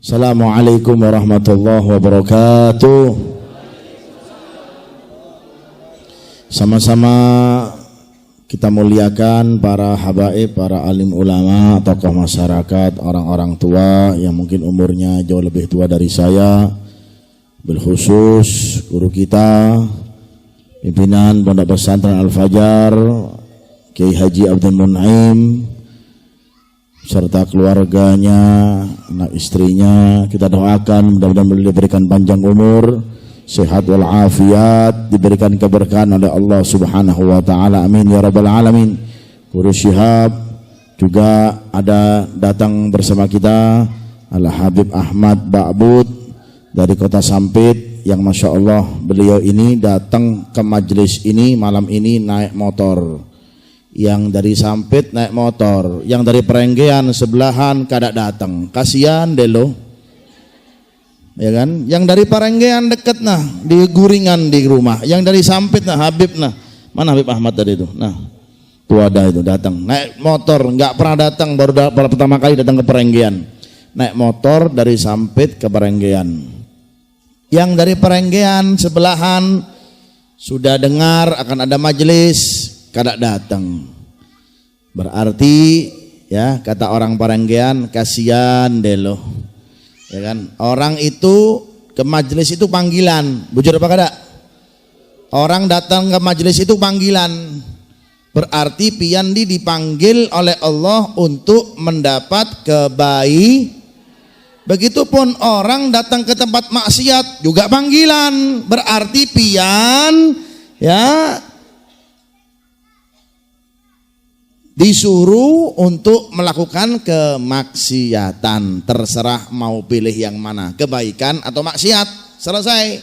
Assalamualaikum warahmatullahi wabarakatuh. Sama-sama kita muliakan para habaib, para alim ulama, tokoh masyarakat, orang-orang tua yang mungkin umurnya jauh lebih tua dari saya. Bilkhusus guru kita, pimpinan Pondok Pesantren Al-Fajar, Kiai Haji Abdul Mun'im, serta keluarganya, anak istrinya. Kita doakan mudah-mudahan beliau diberikan panjang umur, sehat walafiat, diberikan keberkahan oleh Allah Subhanahu wa taala. Amin ya rabbal alamin. Guru Syihab juga ada datang bersama kita, Al Habib Ahmad Ba'bud dari Kota Sampit, yang Masya Allah beliau ini datang ke majelis ini malam ini naik motor. Yang dari Sampit naik motor, yang dari Perenggean sebelahan kada datang, kasihan deh lo, ya kan? Yang dari Perenggean deket nah, di Guringan di rumah. Yang dari Sampit nah, Habib nah, mana Habib Ahmad tadi itu? Nah, tua ada itu datang, naik motor, nggak pernah datang, baru pertama kali datang ke Perenggean, naik motor dari Sampit ke Perenggean. Yang dari Perenggean sebelahan sudah dengar akan ada majelis, kada datang. Berarti ya kata orang Perenggean, kasihan deh lo, ya kan? Orang itu ke majelis itu panggilan, bujur apa kada? Orang datang ke majelis itu panggilan, berarti piyandi dipanggil oleh Allah untuk mendapat kebaikan. Begitupun orang datang ke tempat maksiat juga panggilan, berarti pian ya disuruh untuk melakukan kemaksiatan. Terserah mau pilih yang mana, kebaikan atau maksiat, selesai.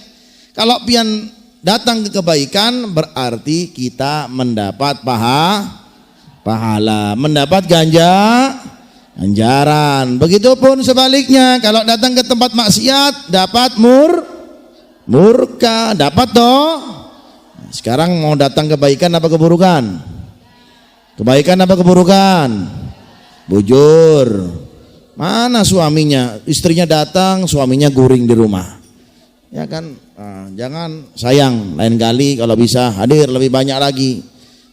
Kalau pian datang ke kebaikan berarti kita mendapat pahala, mendapat ganjaran. Begitupun sebaliknya, kalau datang ke tempat maksiat dapat murka, dapat toh. Sekarang mau datang kebaikan apa keburukan? Kebaikan apa keburukan? Bujur. Mana suaminya? Istrinya datang, suaminya guring di rumah. Ya kan? Nah, jangan, sayang, lain kali kalau bisa hadir lebih banyak lagi.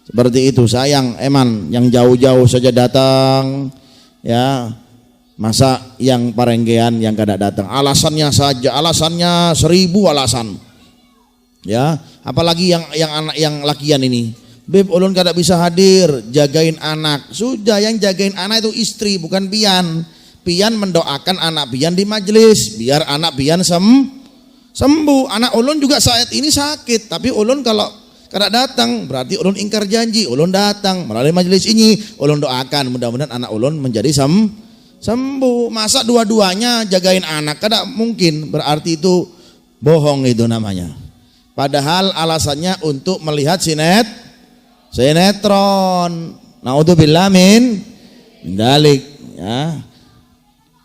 Seperti itu, sayang eman yang jauh-jauh saja datang. Ya, masa yang Perenggean yang kada datang? Alasannya saja, alasannya 1000 alasan. Ya, apalagi yang anak yang lakian ini. Beb, ulun kada bisa hadir, jagain anak. Sudah, yang jagain anak itu istri, bukan pian. Pian mendoakan anak pian di majelis biar anak pian sembuh. Anak ulun juga saat ini sakit, tapi ulun kalau kada datang berarti ulun ingkar janji. Ulun datang melalui majelis ini, ulun doakan mudah-mudahan anak ulun menjadi sembuh. Masa dua-duanya jagain anak? Kada mungkin, berarti itu bohong itu namanya. Padahal alasannya untuk melihat sinetron. Naudzubillah min dalik, ya.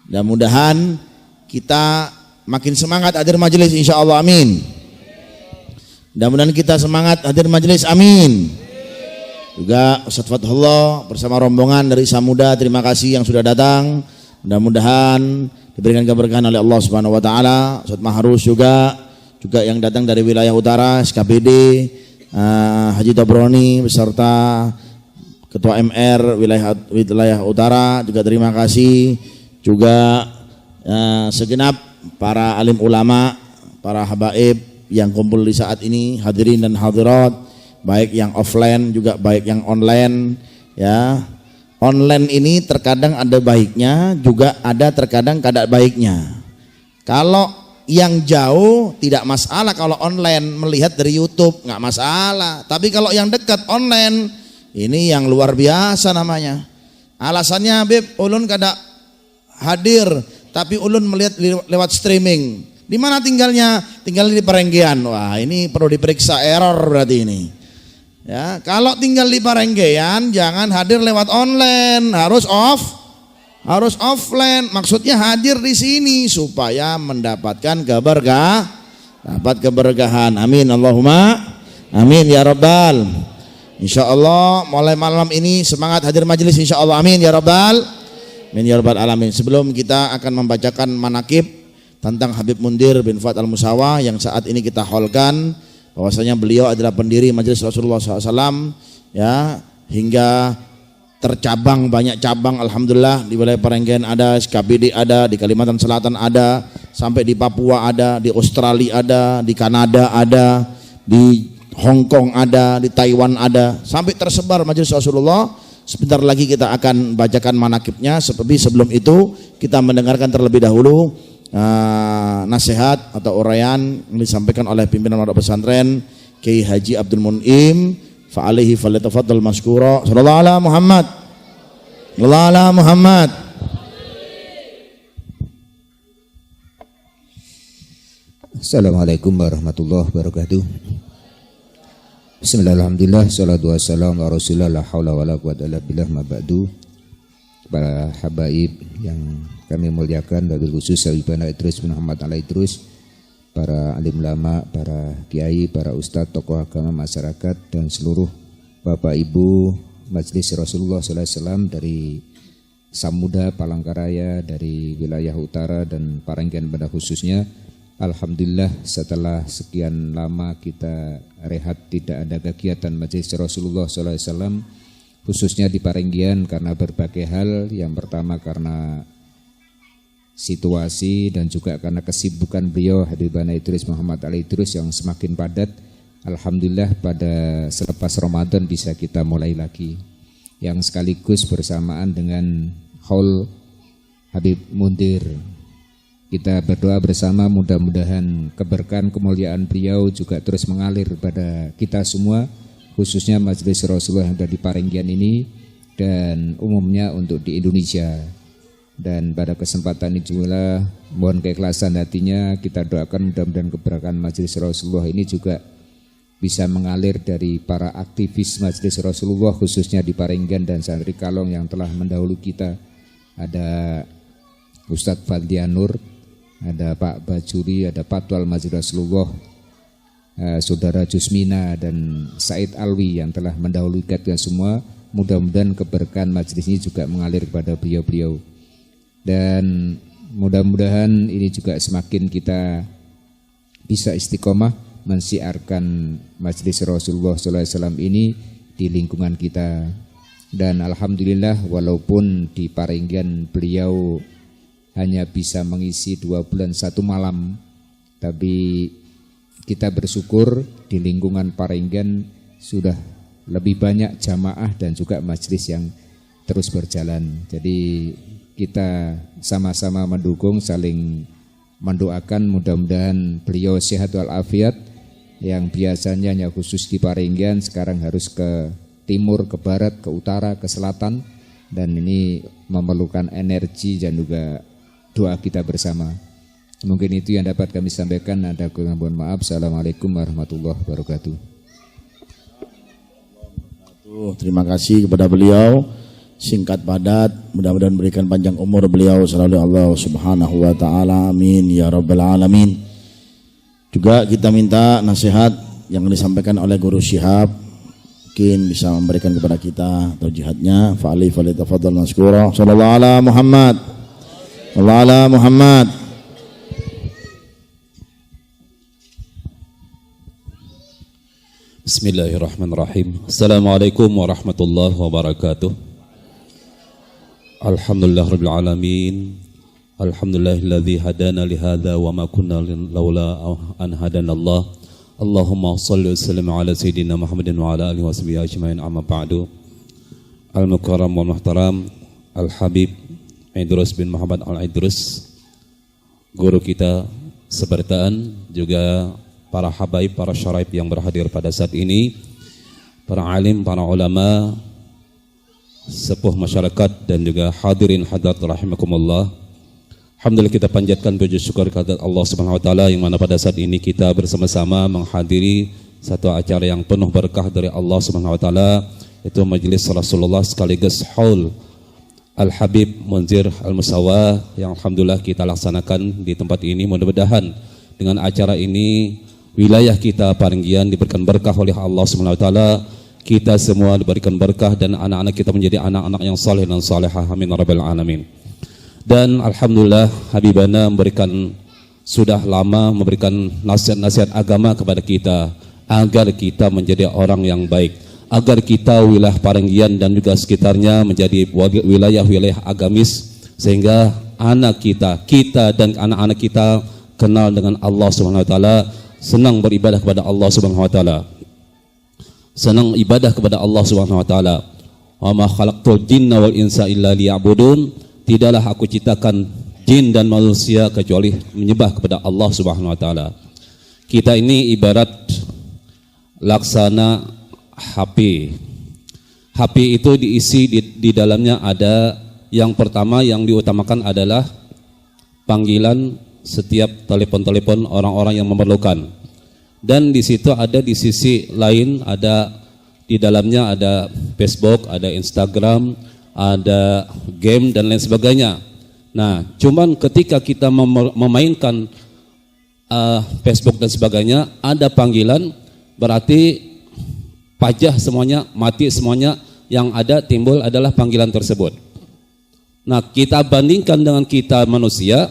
Mudah-mudahan kita makin semangat hadir majelis insyaallah, amin. Mudah-mudahan kita semangat hadir majelis, amin. Juga Ustaz Fathullah bersama rombongan dari Samuda, terima kasih yang sudah datang. Mudah-mudahan diberikan keberkahan oleh Allah Subhanahu wa taala. Ustaz Mahrus juga yang datang dari wilayah utara, SKPD Haji Tabroni beserta Ketua MR wilayah utara juga terima kasih. Juga segenap para alim ulama, para habaib yang kumpul di saat ini, hadirin dan hadirat, baik yang offline juga baik yang online. Ya, online ini terkadang ada baiknya, juga ada terkadang kada baiknya. Kalau yang jauh tidak masalah, kalau online melihat dari YouTube nggak masalah. Tapi kalau yang dekat online ini yang luar biasa namanya. Alasannya, Beb, ulun kada hadir, tapi ulun melihat lewat streaming. Di mana tinggalnya? Tinggal di Perenggean. Wah, ini perlu diperiksa, error berarti ini. Ya, kalau tinggal di Perenggean jangan hadir lewat online, harus offline. Maksudnya hadir di sini supaya mendapatkan keberkahan. Amin Allahumma amin ya rabbal. Insyaallah mulai malam ini semangat hadir majelis insyaallah, amin ya rabbal Amin ya rabbal alamin. Sebelum kita akan membacakan manakib tentang Habib Mundir bin Fuad Al-Musawa yang saat ini kita haulkan, bahwasanya beliau adalah pendiri Majelis Rasulullah SAW, ya, hingga tercabang, banyak cabang, alhamdulillah. Di wilayah Parenggen ada, SKPD ada, di Kalimantan Selatan ada, sampai di Papua ada, di Australia ada, di Kanada ada, di Hong Kong ada, di Taiwan ada, sampai tersebar Majelis Rasulullah. Sebentar lagi kita akan bacakan manakibnya, tapi sebelum itu kita mendengarkan terlebih dahulu nasihat atau uraian yang disampaikan oleh pimpinan pondok pesantren Kiai Haji Abdul Mun'im, fa alaihi falyatafaddal maskura. Sallallahu ala Muhammad. Sallallahu ala Muhammad. Assalamualaikum warahmatullahi wabarakatuh. Bismillahirrahmanirrahim. Salatu wassalamu ala Rasulillah, la haula wala quwwata illa billah, ma ba'du. Para habaib yang kami muliakan, wabil khusus Habibana Idrus bin Muhammad Al-Idrus, para alim ulama, para kiai, para ustadz, tokoh agama masyarakat, dan seluruh bapak ibu Majelis Rasulullah SAW dari Samuda, Palangkaraya, dari wilayah utara dan Parenggen pada khususnya. Alhamdulillah, setelah sekian lama kita rehat, tidak ada kegiatan Majelis Rasulullah SAW, khususnya di Parenggian, karena berbagai hal. Yang pertama karena situasi dan juga karena kesibukan beliau Habibana Idrus Muhammad Al-Idrus yang semakin padat. Alhamdulillah pada selepas Ramadan bisa kita mulai lagi, yang sekaligus bersamaan dengan haul Habib Mundir. Kita berdoa bersama, mudah-mudahan keberkahan kemuliaan beliau juga terus mengalir pada kita semua, khususnya Majelis Rasulullah yang ada di Parenggian ini dan umumnya untuk di Indonesia. Dan pada kesempatan ini juga mohon keikhlasan hatinya kita doakan mudah-mudahan keberkahan Majelis Rasulullah ini juga bisa mengalir dari para aktivis Majelis Rasulullah khususnya di Parenggian dan Santri Kalong yang telah mendahului kita. Ada Ustadz Faldianur, ada Pak Bajuri, ada Patwal Majelis Rasulullah, Saudara Jusmina dan Said Alwi yang telah mendahului kita semua. Mudah-mudahan keberkahan majelis ini juga mengalir pada beliau-beliau. Dan mudah-mudahan ini juga semakin kita bisa istiqomah mensiarkan Majelis Rasulullah SAW ini di lingkungan kita. Dan alhamdulillah walaupun di Parenggian beliau hanya bisa mengisi 2 bulan 1 malam, tapi kita bersyukur di lingkungan Parenggian sudah lebih banyak jamaah dan juga majelis yang terus berjalan. Jadi kita sama-sama mendukung, saling mendoakan mudah-mudahan beliau sehat walafiat, yang biasanya hanya khusus di Parenggian sekarang harus ke timur, ke barat, ke utara, ke selatan, dan ini memerlukan energi dan juga doa kita bersama. Mungkin itu yang dapat kami sampaikan. Ada kurang mohon maaf. Assalamualaikum warahmatullahi wabarakatuh. Terima kasih kepada beliau, singkat padat, mudah-mudahan berikan panjang umur beliau selalu Allah Subhanahu wa taala. Amin ya rabbal alamin. Juga kita minta nasihat yang disampaikan oleh Guru Syihab, mungkin bisa memberikan kepada kita taujihatnya. Fa'ali falyatafaddal maskura. Sallallahu ala Muhammad. Sallallahu ala Muhammad. Bismillahirrahmanirrahim. Assalamualaikum warahmatullahi wabarakatuh. Alhamdulillahirabbil alamin. Alhamdulillahilladzi hadana li hadza wa ma kunna laula an hadanallah. Allahumma shalli wa sallim ala sayyidina Muhammadin wa ala alihi washabihi ajmain, amma ba'du. Al-mukarram wal muhtaram Al-Habib Idrus bin Muhammad Al-Idrus, guru kita sebertaan, juga para habaib, para syaraib yang berhadir pada saat ini, para alim, para ulama, sepuh masyarakat, dan juga hadirin hadirat rahimakumullah. Alhamdulillah, kita panjatkan puji syukur kepada Allah Subhanahu wa taala yang mana pada saat ini kita bersama-sama menghadiri satu acara yang penuh berkah dari Allah Subhanahu wa taala, itu Majelis Rasulullah sekaligus haul Al-Habib Mundir Al-Musawa yang alhamdulillah kita laksanakan di tempat ini. Mudah-mudahan dengan acara ini wilayah kita Parenggian diberikan berkah oleh Allah Subhanahu wa taala, kita semua diberikan berkah dan anak-anak kita menjadi anak-anak yang saleh dan salehah. Amin ya rabbal alamin. Dan alhamdulillah Habibana sudah lama memberikan nasihat-nasihat agama kepada kita agar kita menjadi orang yang baik, agar kita wilayah Parenggian dan juga sekitarnya menjadi wilayah-wilayah agamis, sehingga anak kita dan anak-anak kita kenal dengan Allah Subhanahu wa taala, senang beribadah kepada Allah Subhanahu wa taala. Senang ibadah kepada Allah Subhanahu wa taala. Wa ma khalaqtul jinna wal insa illa liya'budun. Tidaklah aku ciptakan jin dan manusia kecuali menyembah kepada Allah Subhanahu wa taala. Kita ini ibarat laksana HP. HP itu diisi di dalamnya ada yang pertama yang diutamakan adalah panggilan setiap telepon-telepon orang-orang yang memerlukan. Dan di situ ada di sisi lain ada di dalamnya ada Facebook, ada Instagram, ada game dan lain sebagainya. Nah, cuman ketika kita memainkan Facebook dan sebagainya, ada panggilan, berarti pajah semuanya, mati semuanya, yang ada timbul adalah panggilan tersebut. Nah, kita bandingkan dengan kita manusia,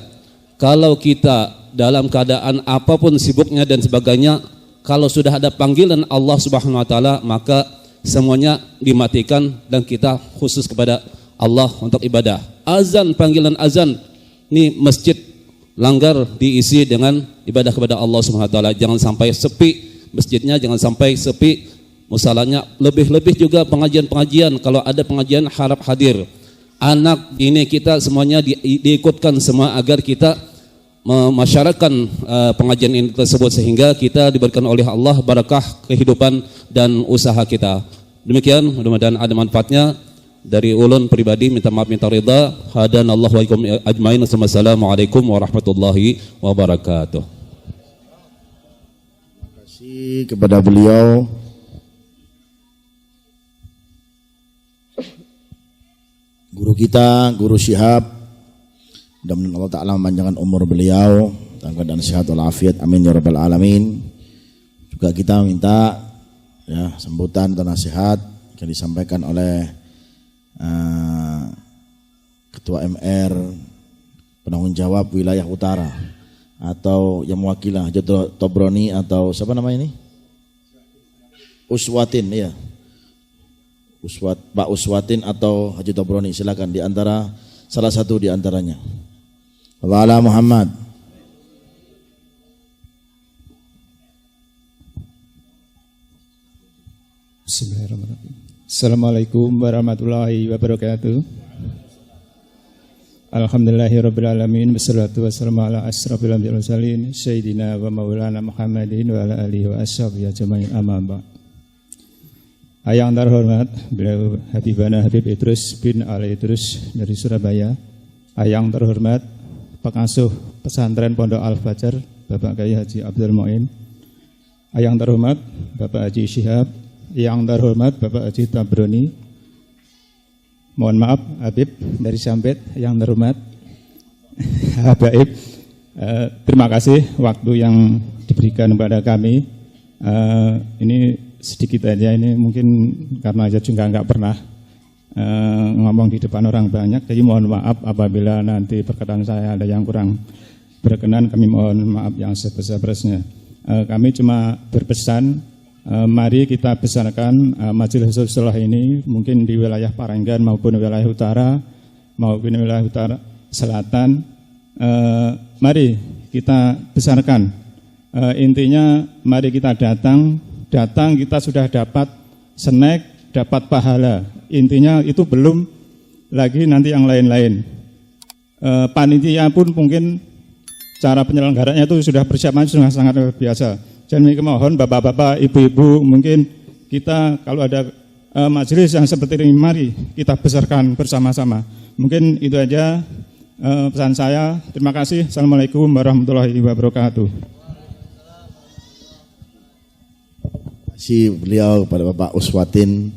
kalau kita dalam keadaan apapun sibuknya dan sebagainya, kalau sudah ada panggilan Allah Subhanahu wa taala, maka semuanya dimatikan dan kita khusus kepada Allah untuk ibadah. Azan, panggilan azan, ini masjid langgar diisi dengan ibadah kepada Allah Subhanahu wa taala. Jangan sampai sepi masjidnya, jangan sampai sepi musalanya. Lebih-lebih juga pengajian-pengajian, kalau ada pengajian harap hadir. Anak ini kita semuanya diikutkan semua agar kita memasyarakatkan pengajian ini tersebut, sehingga kita diberikan oleh Allah barakah kehidupan dan usaha kita. Demikian, mudah-mudahan ada manfaatnya. Dari ulun pribadi minta maaf, minta ridha. Hadanallahu wa ikum ajmain. Wassalamualaikum warahmatullahi wabarakatuh. Terima kasih kepada beliau. Guru kita, Guru Syihab. Mudah-mudahan Allah Ta'ala memanjangkan umur beliau dalam keadaan sehat walafiat, amin ya rabbal alamin. Juga kita minta ya sambutan dan nasihat yang disampaikan oleh Ketua MR penanggung jawab wilayah utara atau yang mewakili Haji Tobroni atau siapa namanya ini? Uswatin ya. Pak Uswatin atau Haji Tobroni, silakan di antara salah satu di antaranya. Allah Muhammad. Bismillahirrahmanirrahim. Assalamualaikum warahmatullahi wabarakatuh. Alhamdulillahirabbil alamin, wassalatu wassalamu ala asyrafil anbiya'i wal mursalin sayyidina wa maulana Muhammadin wa ala alihi wa ashabihi ajmain, amma ba'd. Yang terhormat beliau Habibana Habib Idrus bin Ali Idrus dari Surabaya. Yang terhormat pengasuh pesantren Pondok Al-Fajar Bapak Kiai Haji Abdul Muin. Yang terhormat Bapak Haji Syihab. Yang terhormat Bapak Haji Tobroni. Mohon maaf Habib dari Sampit. Yang terhormat Habib, terima kasih waktu yang diberikan kepada kami. Ini sedikit aja, ini mungkin karena aja juga nggak pernah ngomong di depan orang banyak, jadi mohon maaf apabila nanti perkataan saya ada yang kurang berkenan, kami mohon maaf yang sebesar-besarnya. Kami cuma berpesan, mari kita besarkan Majelis Hifdzul ini mungkin di wilayah Parenggian maupun wilayah utara maupun wilayah utara selatan. Mari kita besarkan. Intinya mari kita datang kita sudah dapat snack, dapat pahala. Intinya itu belum lagi nanti yang lain-lain. Panitia pun mungkin cara penyelenggaranya itu sudah persiapan sudah sangat luar biasa. Jadi mohon bapak-bapak, ibu-ibu, mungkin kita kalau ada majelis yang seperti ini, mari kita besarkan bersama-sama. Mungkin itu aja pesan saya. Terima kasih. Assalamualaikum warahmatullahi wabarakatuh. Si beliau kepada Bapak Uswatin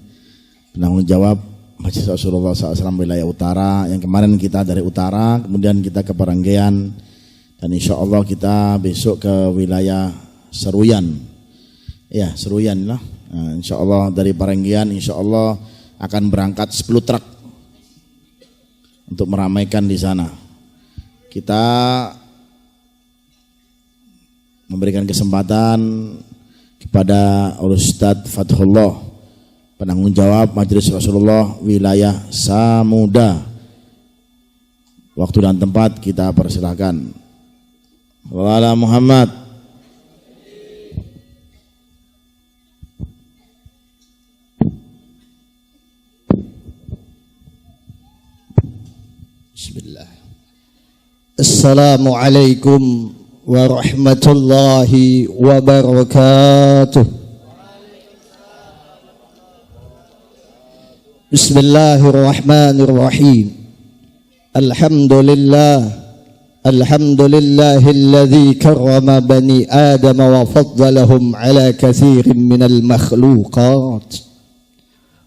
penanggung jawab Majelis Rasulullah SAW wilayah utara, yang kemarin kita dari utara kemudian kita ke Parenggian dan insya Allah kita besok ke wilayah Seruyan ya, Seruyan lah. Nah, insya Allah dari Parenggian insya Allah akan berangkat 10 truk untuk meramaikan di sana. Kita memberikan kesempatan kepada Ustadz Fathullah, penanggung jawab Majelis Rasulullah wilayah Samuda. Waktu dan tempat kita persilahkan. Wala Muhammad. Bismillah. Assalamualaikum warahmatullahi wabarakatuh. Bismillahirrahmanirrahim. Alhamdulillahilladzi karrama bani Adam wa faddalahum ala katsirin minal makhluqat.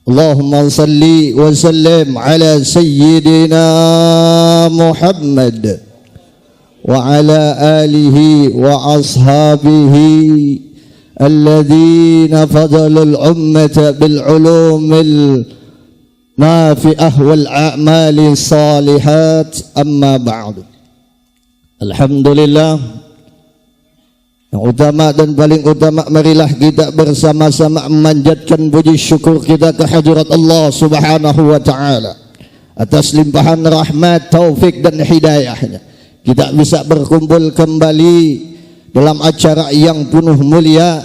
Allahumma salli wa sallim ala sayyidina Muhammad wa ala alihi wa ashabihi alladhina fadalul ummata bil ulumil nafi'ah wal a'mali salihat, amma ba'du. Alhamdulillah, yang utama dan paling utama, marilah kita bersama-sama memanjatkan puji syukur kita ke hadirat Allah Subhanahu wa taala atas limpahan rahmat, taufik dan hidayahnya. Kita bisa berkumpul kembali dalam acara yang penuh mulia.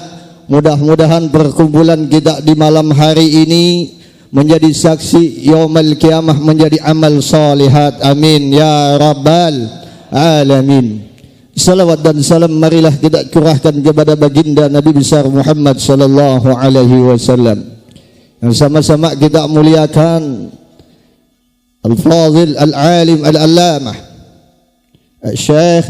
Mudah-mudahan perkumpulan kita di malam hari ini menjadi saksi yaumul qiyamah, menjadi amal salihat. Amin ya rabbal alamin. Salawat dan salam marilah kita curahkan kepada baginda Nabi besar Muhammad sallallahu alaihi wasallam. Yang sama-sama kita muliakan Al-Fadhil Al-Alim Al-Allamah Syekh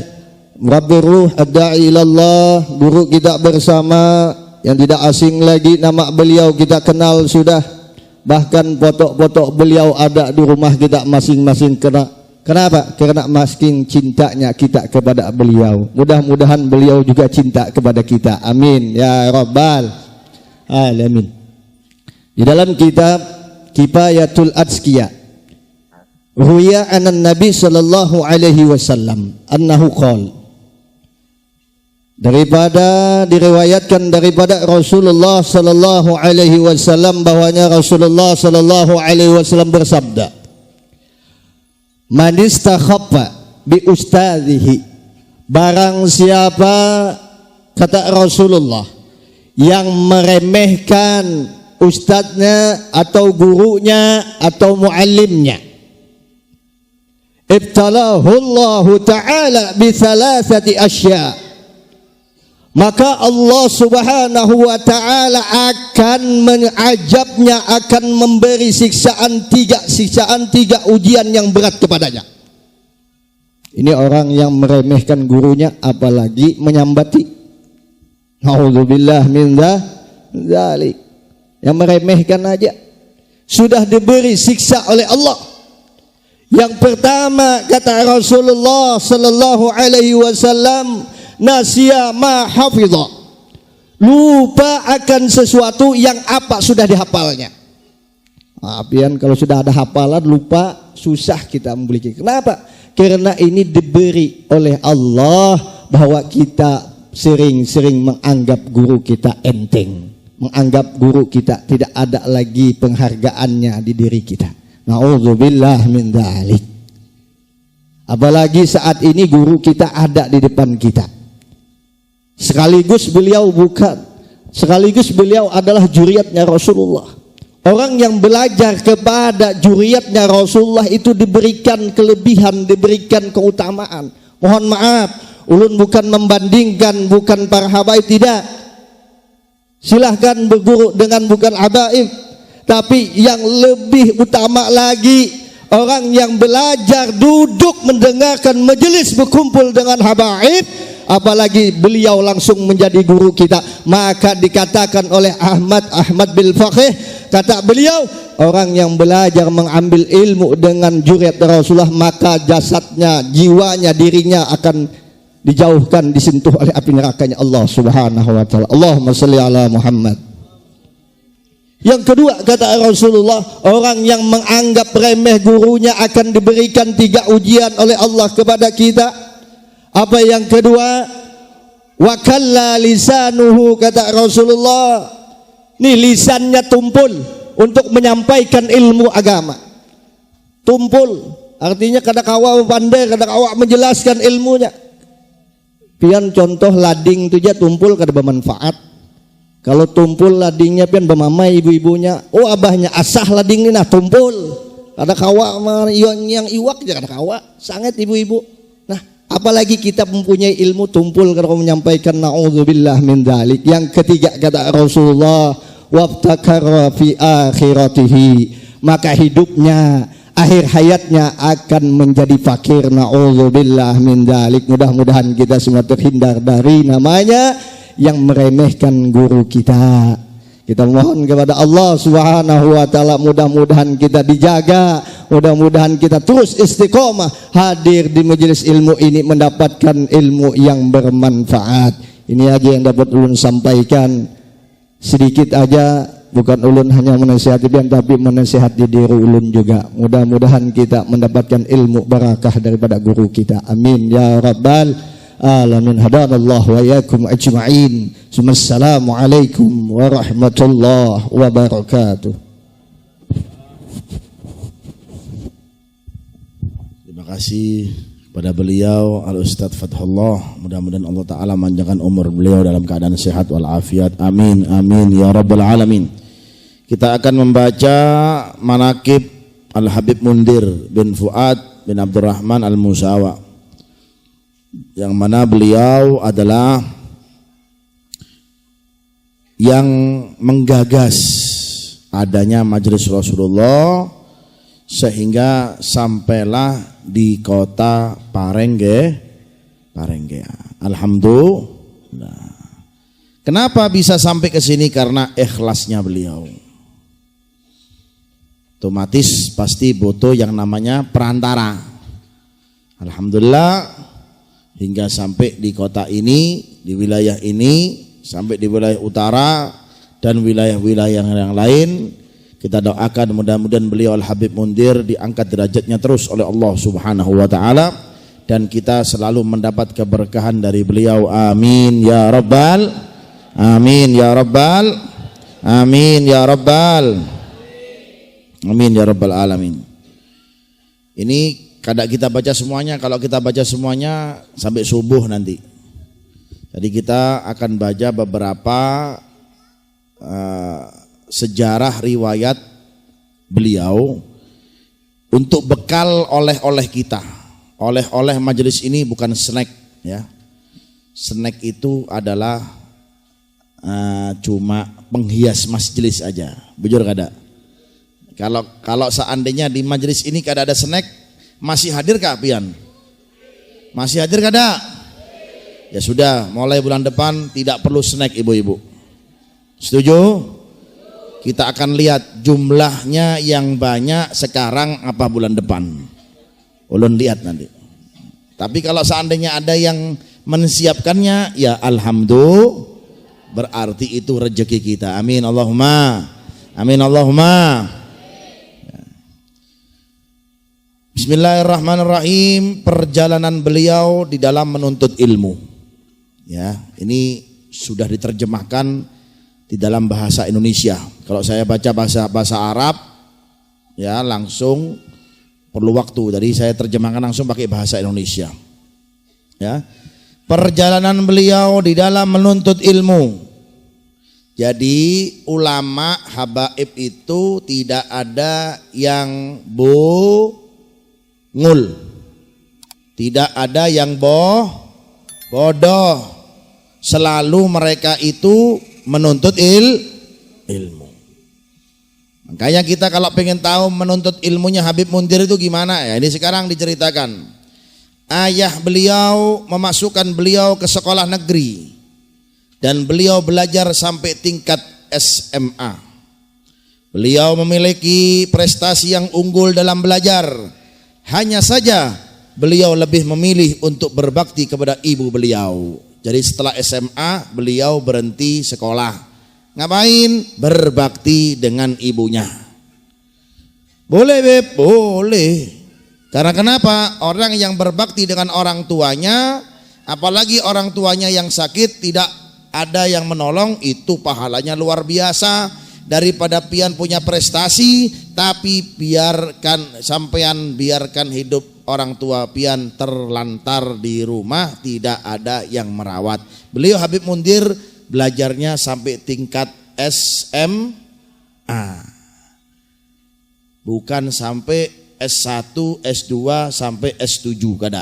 Murabbir Ruh Ad-Da'i ilallah, guru kita bersama yang tidak asing lagi, nama beliau kita kenal sudah. Bahkan foto-foto beliau ada di rumah kita masing-masing. Kenapa? Karena masking cintanya kita kepada beliau. Mudah-mudahan beliau juga cinta kepada kita. Amin ya rabbal alamin. Di dalam kitab Kifayatul Atqiya, ruwiya anan Nabi sallallahu alaihi wasallam annahu qala, diriwayatkan daripada Rasulullah sallallahu alaihi wasallam bahwanya Rasulullah sallallahu alaihi wasallam bersabda, man istakhaffa bi ustadzihi, barang siapa, kata Rasulullah, yang meremehkan ustadznya atau gurunya atau muallimnya, ibtalahu Allah taala bi thalathati asya, maka Allah Subhanahu wa taala akan mengajabnya, akan memberi siksaan tiga ujian yang berat kepadanya. Ini orang yang meremehkan gurunya apalagi menyambati. Nauzubillah min dzalik. Yang meremehkan aja sudah diberi siksa oleh Allah. Yang pertama kata Rasulullah sallallahu alaihi wasallam, nasya ma hafidha, lupa akan sesuatu yang apa sudah dihafalnya. Apian kalau sudah ada hafalan lupa, susah kita memiliki. Kenapa? Karena ini diberi oleh Allah, bahwa kita sering-sering menganggap guru kita enteng, menganggap guru kita tidak ada lagi penghargaannya di diri kita. Nauzubillah min dzalik. Apalagi saat ini guru kita ada di depan kita. Sekaligus beliau adalah juriyatnya Rasulullah. Orang yang belajar kepada juriyatnya Rasulullah itu diberikan kelebihan, diberikan keutamaan. Mohon maaf, ulun bukan membandingkan, bukan para habaib, tidak. Silahkan berguru dengan bukan habaib, tapi yang lebih utama lagi, orang yang belajar duduk mendengarkan majelis berkumpul dengan habaib, apalagi beliau langsung menjadi guru kita. Maka dikatakan oleh Ahmad bin Faqih, kata beliau, orang yang belajar mengambil ilmu dengan juriyat Rasulullah, maka jasadnya, jiwanya, dirinya akan dijauhkan, disentuh oleh api nerakanya Allah Subhanahu wa taala. Allahumma shalli ala Muhammad. Yang kedua kata Rasulullah, orang yang menganggap remeh gurunya akan diberikan 3 ujian oleh Allah kepada kita. Apa yang kedua? Wa kalla lisanuhu kata Rasulullah. Nih lisannya tumpul untuk menyampaikan ilmu agama. Tumpul artinya kada kawa pandai, kada kawa menjelaskan ilmunya. Pian contoh lading tu je tumpul kada bermanfaat. Kalau tumpul ladingnya pian bermamai ibu-ibunya, oh abahnya asah lading ni nah tumpul. Kada kawa yang iwak je kada kawa, sangat ibu-ibu. Nah, apalagi kita mempunyai ilmu tumpul kada menyampaikan, naudzubillah min dzalik. Yang ketiga kata Rasulullah, wabtakara fi akhiratihi, maka hidupnya akhir hayatnya akan menjadi fakir, naudzubillah min dzalik. Mudah-mudahan kita semua terhindar dari namanya yang meremehkan guru kita. Kita mohon kepada Allah Subhanahu wa taala, mudah-mudahan kita dijaga, mudah-mudahan kita terus istiqomah hadir di majelis ilmu ini mendapatkan ilmu yang bermanfaat. Ini aja yang dapat ulun sampaikan, sedikit aja, bukan ulun hanya menasihati pian tapi menasihati diri ulun juga. Mudah-mudahan kita mendapatkan ilmu barakah daripada guru kita. Amin ya rabbal alamin. Hadanallah wa iyyakum ajma'in. Assalamualaikum warahmatullahi wabarakatuh. Terima kasih kepada beliau Al-Ustadz Fathullah. Mudah-mudahan Allah Ta'ala manjangkan umur beliau dalam keadaan sehat walafiat. Amin, amin ya rabbal alamin. Kita akan membaca manaqib Al-Habib Mundir bin Fuad bin Abdurrahman Al-Musawa, yang mana beliau adalah yang menggagas adanya majelis Rasulullah sehingga sampailah di kota Parengge. Alhamdulillah. Kenapa bisa sampai ke sini? Karena ikhlasnya beliau. Otomatis pasti butuh yang namanya perantara. Alhamdulillah hingga sampai di kota ini, di wilayah ini, sampai di wilayah utara dan wilayah-wilayah yang lain. Kita doakan mudah-mudahan beliau Al-Habib Mundir diangkat derajatnya terus oleh Allah Subhanahu wa taala dan kita selalu mendapat keberkahan dari beliau. Amin ya rabbal, amin ya rabbal, amin ya rabbal, amin ya rabbal alamin. Ini kada kita baca semuanya, kalau kita baca semuanya sampai subuh nanti. Jadi kita akan baca beberapa sejarah riwayat beliau untuk bekal oleh-oleh kita. Oleh-oleh majelis ini bukan snack ya. Snack itu adalah cuma penghias majelis aja. Bujur kada? Kalau seandainya di majelis ini kada ada snack, masih hadir kah pian? Masih hadir kada? Ya sudah, mulai bulan depan tidak perlu snack ibu-ibu. Setuju? Kita akan lihat jumlahnya yang banyak sekarang apa bulan depan. Ulun lihat nanti. Tapi kalau seandainya ada yang mensiapkannya, ya alhamdulillah, berarti itu rezeki kita. Amin Allahumma. Amin Allahumma. Bismillahirrahmanirrahim. Perjalanan beliau di dalam menuntut ilmu. Ya, ini sudah diterjemahkan di dalam bahasa Indonesia. Kalau saya baca bahasa Arab, ya langsung perlu waktu. Jadi saya terjemahkan langsung pakai bahasa Indonesia. Ya, perjalanan beliau di dalam menuntut ilmu. Jadi ulama habaib itu tidak ada yang ngul, tidak ada yang bodoh. Selalu mereka itu menuntut ilmu. Makanya kita kalau pengen tahu menuntut ilmunya Habib Mundir itu gimana ya, ini sekarang diceritakan. Ayah beliau memasukkan beliau ke sekolah negeri dan beliau belajar sampai tingkat SMA. Beliau memiliki prestasi yang unggul dalam belajar. Hanya saja beliau lebih memilih untuk berbakti kepada ibu beliau. Jadi setelah SMA beliau berhenti sekolah Ngapain? Berbakti dengan ibunya. Boleh Beb? Boleh. Karena kenapa? Orang yang berbakti dengan orang tuanya, apalagi orang tuanya yang sakit, tidak ada yang menolong, itu pahalanya luar biasa. Daripada pian punya prestasi tapi biarkan hidup orang tua pian terlantar di rumah, tidak ada yang merawat. Beliau Habib Mundir belajarnya sampai tingkat SMA, bukan sampai S1, S2 sampai S7 kada.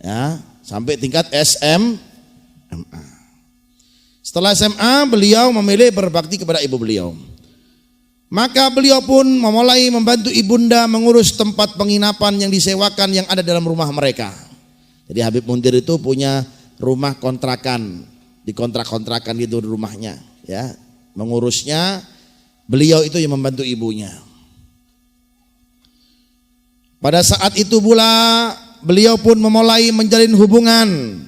Ya, sampai tingkat SMA. Setelah SMA beliau memilih berbakti kepada ibu beliau. Maka beliau pun memulai membantu ibunda mengurus tempat penginapan yang disewakan yang ada dalam rumah mereka. Jadi Habib Mundir itu punya rumah kontrakan, dikontrak-kontrakan gitu di rumahnya, ya. Mengurusnya beliau itu yang membantu ibunya. Pada saat itu pula beliau pun memulai menjalin hubungan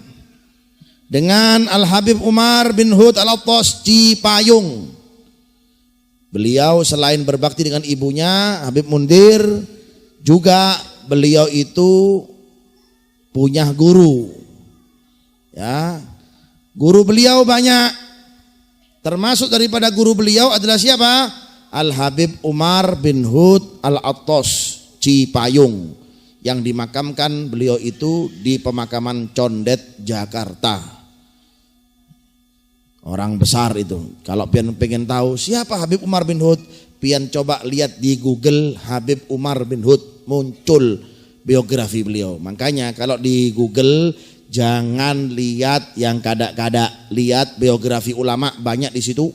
dengan Al-Habib Umar bin Hud Al-Attas Cipayung. Beliau selain berbakti dengan ibunya Habib Mundir, juga beliau itu punya guru. Ya. Guru beliau banyak. Termasuk daripada guru beliau adalah siapa? Al-Habib Umar bin Hud Al-Attas Cipayung, yang dimakamkan beliau itu di pemakaman Condet, Jakarta. Orang besar itu. Kalau pian pengen tahu siapa Habib Umar bin Hud, pian coba lihat di Google Habib Umar bin Hud, muncul biografi beliau. Makanya kalau di Google jangan lihat yang kada-kada, lihat biografi ulama, banyak di situ.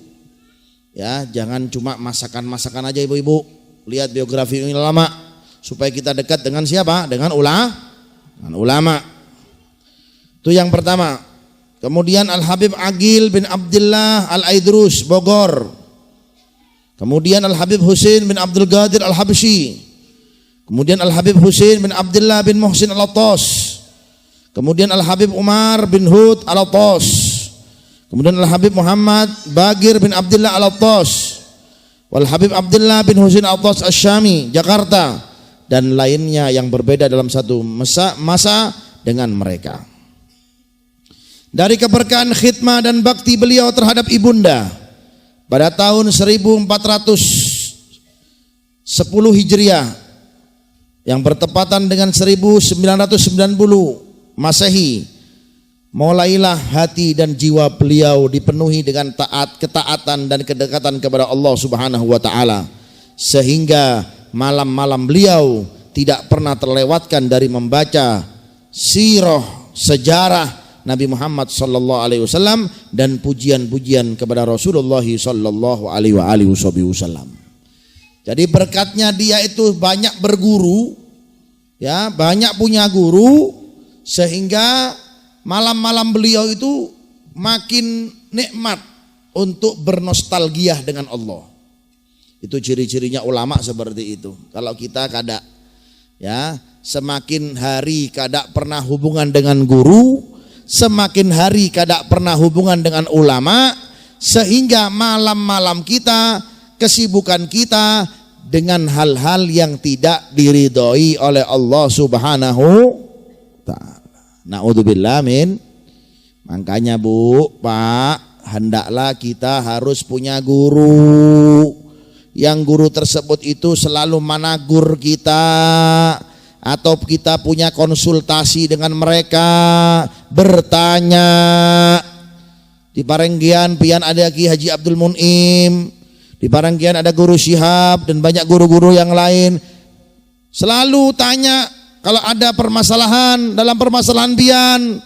Ya, jangan cuma masakan-masakan aja ibu-ibu. Lihat biografi ulama supaya kita dekat dengan siapa? Dengan ulama. Itu yang pertama. Kemudian Al-Habib Agil bin Abdullah Al-Aidrus Bogor. Kemudian Al-Habib Husain bin Abdul Qadir Al-Habsyi. Kemudian Al-Habib Husain bin Abdullah bin Muhsin Al-Attas. Kemudian Al-Habib Umar bin Hud Al-Attas. Kemudian Al-Habib Muhammad Bagir bin Abdullah Al-Attas. Wal-Habib Abdullah bin Husain Al-Attas Asy-Syami, Jakarta. Dan lainnya yang berbeda dalam satu masa dengan mereka. Dari keberkahan khidmah dan bakti beliau terhadap ibunda, pada tahun 1410 Hijriah yang bertepatan dengan 1990 Masehi, mulailah hati dan jiwa beliau dipenuhi dengan ketaatan dan kedekatan kepada Allah Subhanahu wa taala, sehingga malam-malam beliau tidak pernah terlewatkan dari membaca sirah, sejarah Nabi Muhammad sallallahu alaihi wasallam dan pujian-pujian kepada Rasulullah sallallahu alaihi wasallam. Jadi berkatnya dia itu banyak berguru, ya, banyak punya guru, sehingga malam-malam beliau itu makin nikmat untuk bernostalgia dengan Allah. Itu ciri-cirinya ulama seperti itu. Kalau kita kada, ya, semakin hari kada pernah hubungan dengan guru, semakin hari kada pernah hubungan dengan ulama, sehingga malam-malam kita, kesibukan kita dengan hal-hal yang tidak diridhoi oleh Allah Subhanahu ta'ala. Na'udzubillah min. Makanya Bu, Pak, hendaklah kita harus punya guru. Yang guru tersebut itu selalu menegur kita, atau kita punya konsultasi dengan mereka, bertanya. Di Parenggian pian ada Ki Haji Abdul Mun'im, di Parenggian ada Guru Syihab dan banyak guru-guru yang lain. Selalu tanya kalau ada permasalahan dalam permasalahan pian.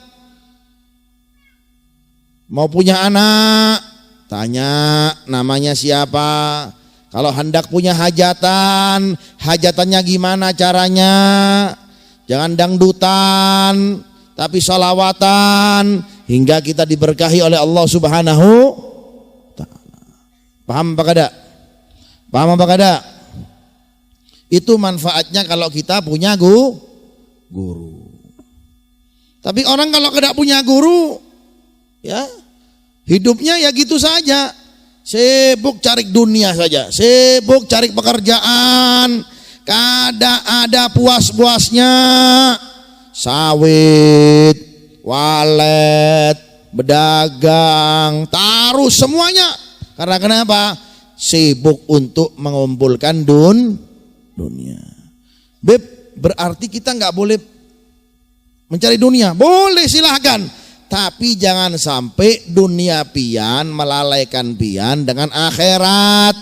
Mau punya anak, tanya namanya siapa. Kalau hendak punya hajatan, hajatannya gimana caranya? Jangan dangdutan, tapi sholawatan, hingga kita diberkahi oleh Allah Subhanahu ta'ala. Paham apa kada? Paham apa kada? Itu manfaatnya kalau kita punya guru. Tapi orang kalau kada punya guru, ya hidupnya ya gitu saja. Sibuk cari dunia saja, sibuk cari pekerjaan, kada ada puas-puasnya. Sawit, walet, berdagang, taruh semuanya. Karena kenapa? Sibuk untuk mengumpulkan dunia. Beb, berarti kita nggak boleh mencari dunia. Boleh, silahkan. Tapi jangan sampai dunia pian melalaikan pian dengan akhirat.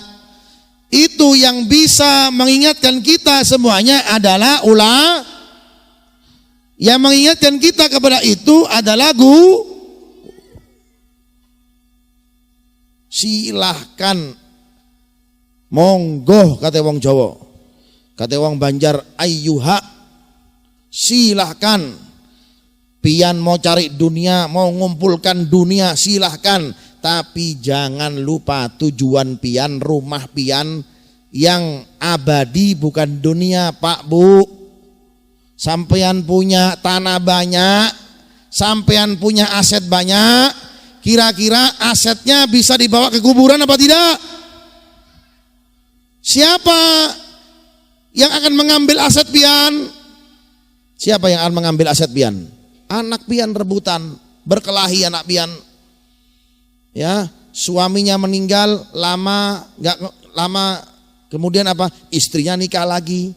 Itu yang bisa mengingatkan kita semuanya adalah yang mengingatkan kita kepada itu adalah silahkan, monggo kata wong Jawa, kata wong Banjar, ayyuha, silahkan. Pian mau cari dunia, mau ngumpulkan dunia, silahkan. Tapi jangan lupa tujuan pian, rumah pian yang abadi bukan dunia, Pak Bu. Sampean punya tanah banyak, sampean punya aset banyak, kira-kira asetnya bisa dibawa ke kuburan apa tidak? Siapa yang akan mengambil aset pian? Siapa yang akan mengambil aset pian? Anak pian rebutan, berkelahi anak pian. Ya, suaminya meninggal lama, enggak lama kemudian apa? Istrinya nikah lagi.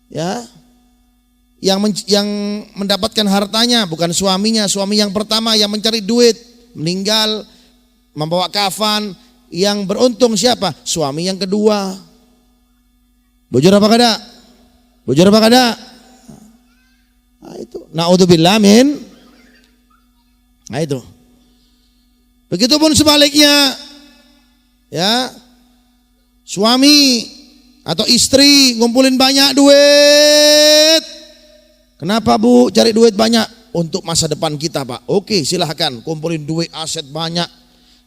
Ya. Yang mendapatkan hartanya bukan suaminya, suami yang pertama yang mencari duit, meninggal membawa kafan. Yang beruntung siapa? Suami yang kedua. Bujur apa kada? Bujur apa kada? Nah, itu. Naudzubillah min. Nah itu. Begitupun sebaliknya. Ya. Suami atau istri ngumpulin banyak duit. Kenapa Bu cari duit banyak? Untuk masa depan kita, Pak. Oke, silahkan kumpulin duit, aset banyak.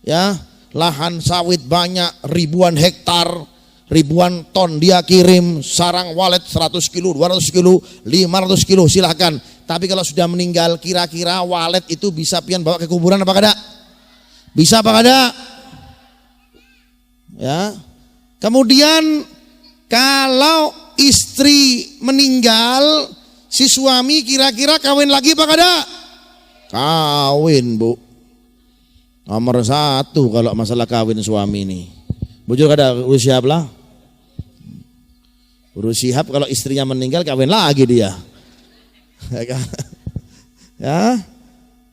Ya, lahan sawit banyak, ribuan hektar. Ribuan ton dia kirim, sarang walet 100 kilo, 200 kilo, 500 kilo, silahkan. Tapi kalau sudah meninggal, kira-kira walet itu bisa pian bawa ke kuburan apa kada? Bisa apa kada? Ya. Kemudian kalau istri meninggal, si suami kira-kira kawin lagi apa kada? Kawin, Bu. Nomor 1 kalau masalah kawin suami ini. Bujur kada urus siap lah. Urus siap kalau istrinya meninggal kawin lagi dia. Ya.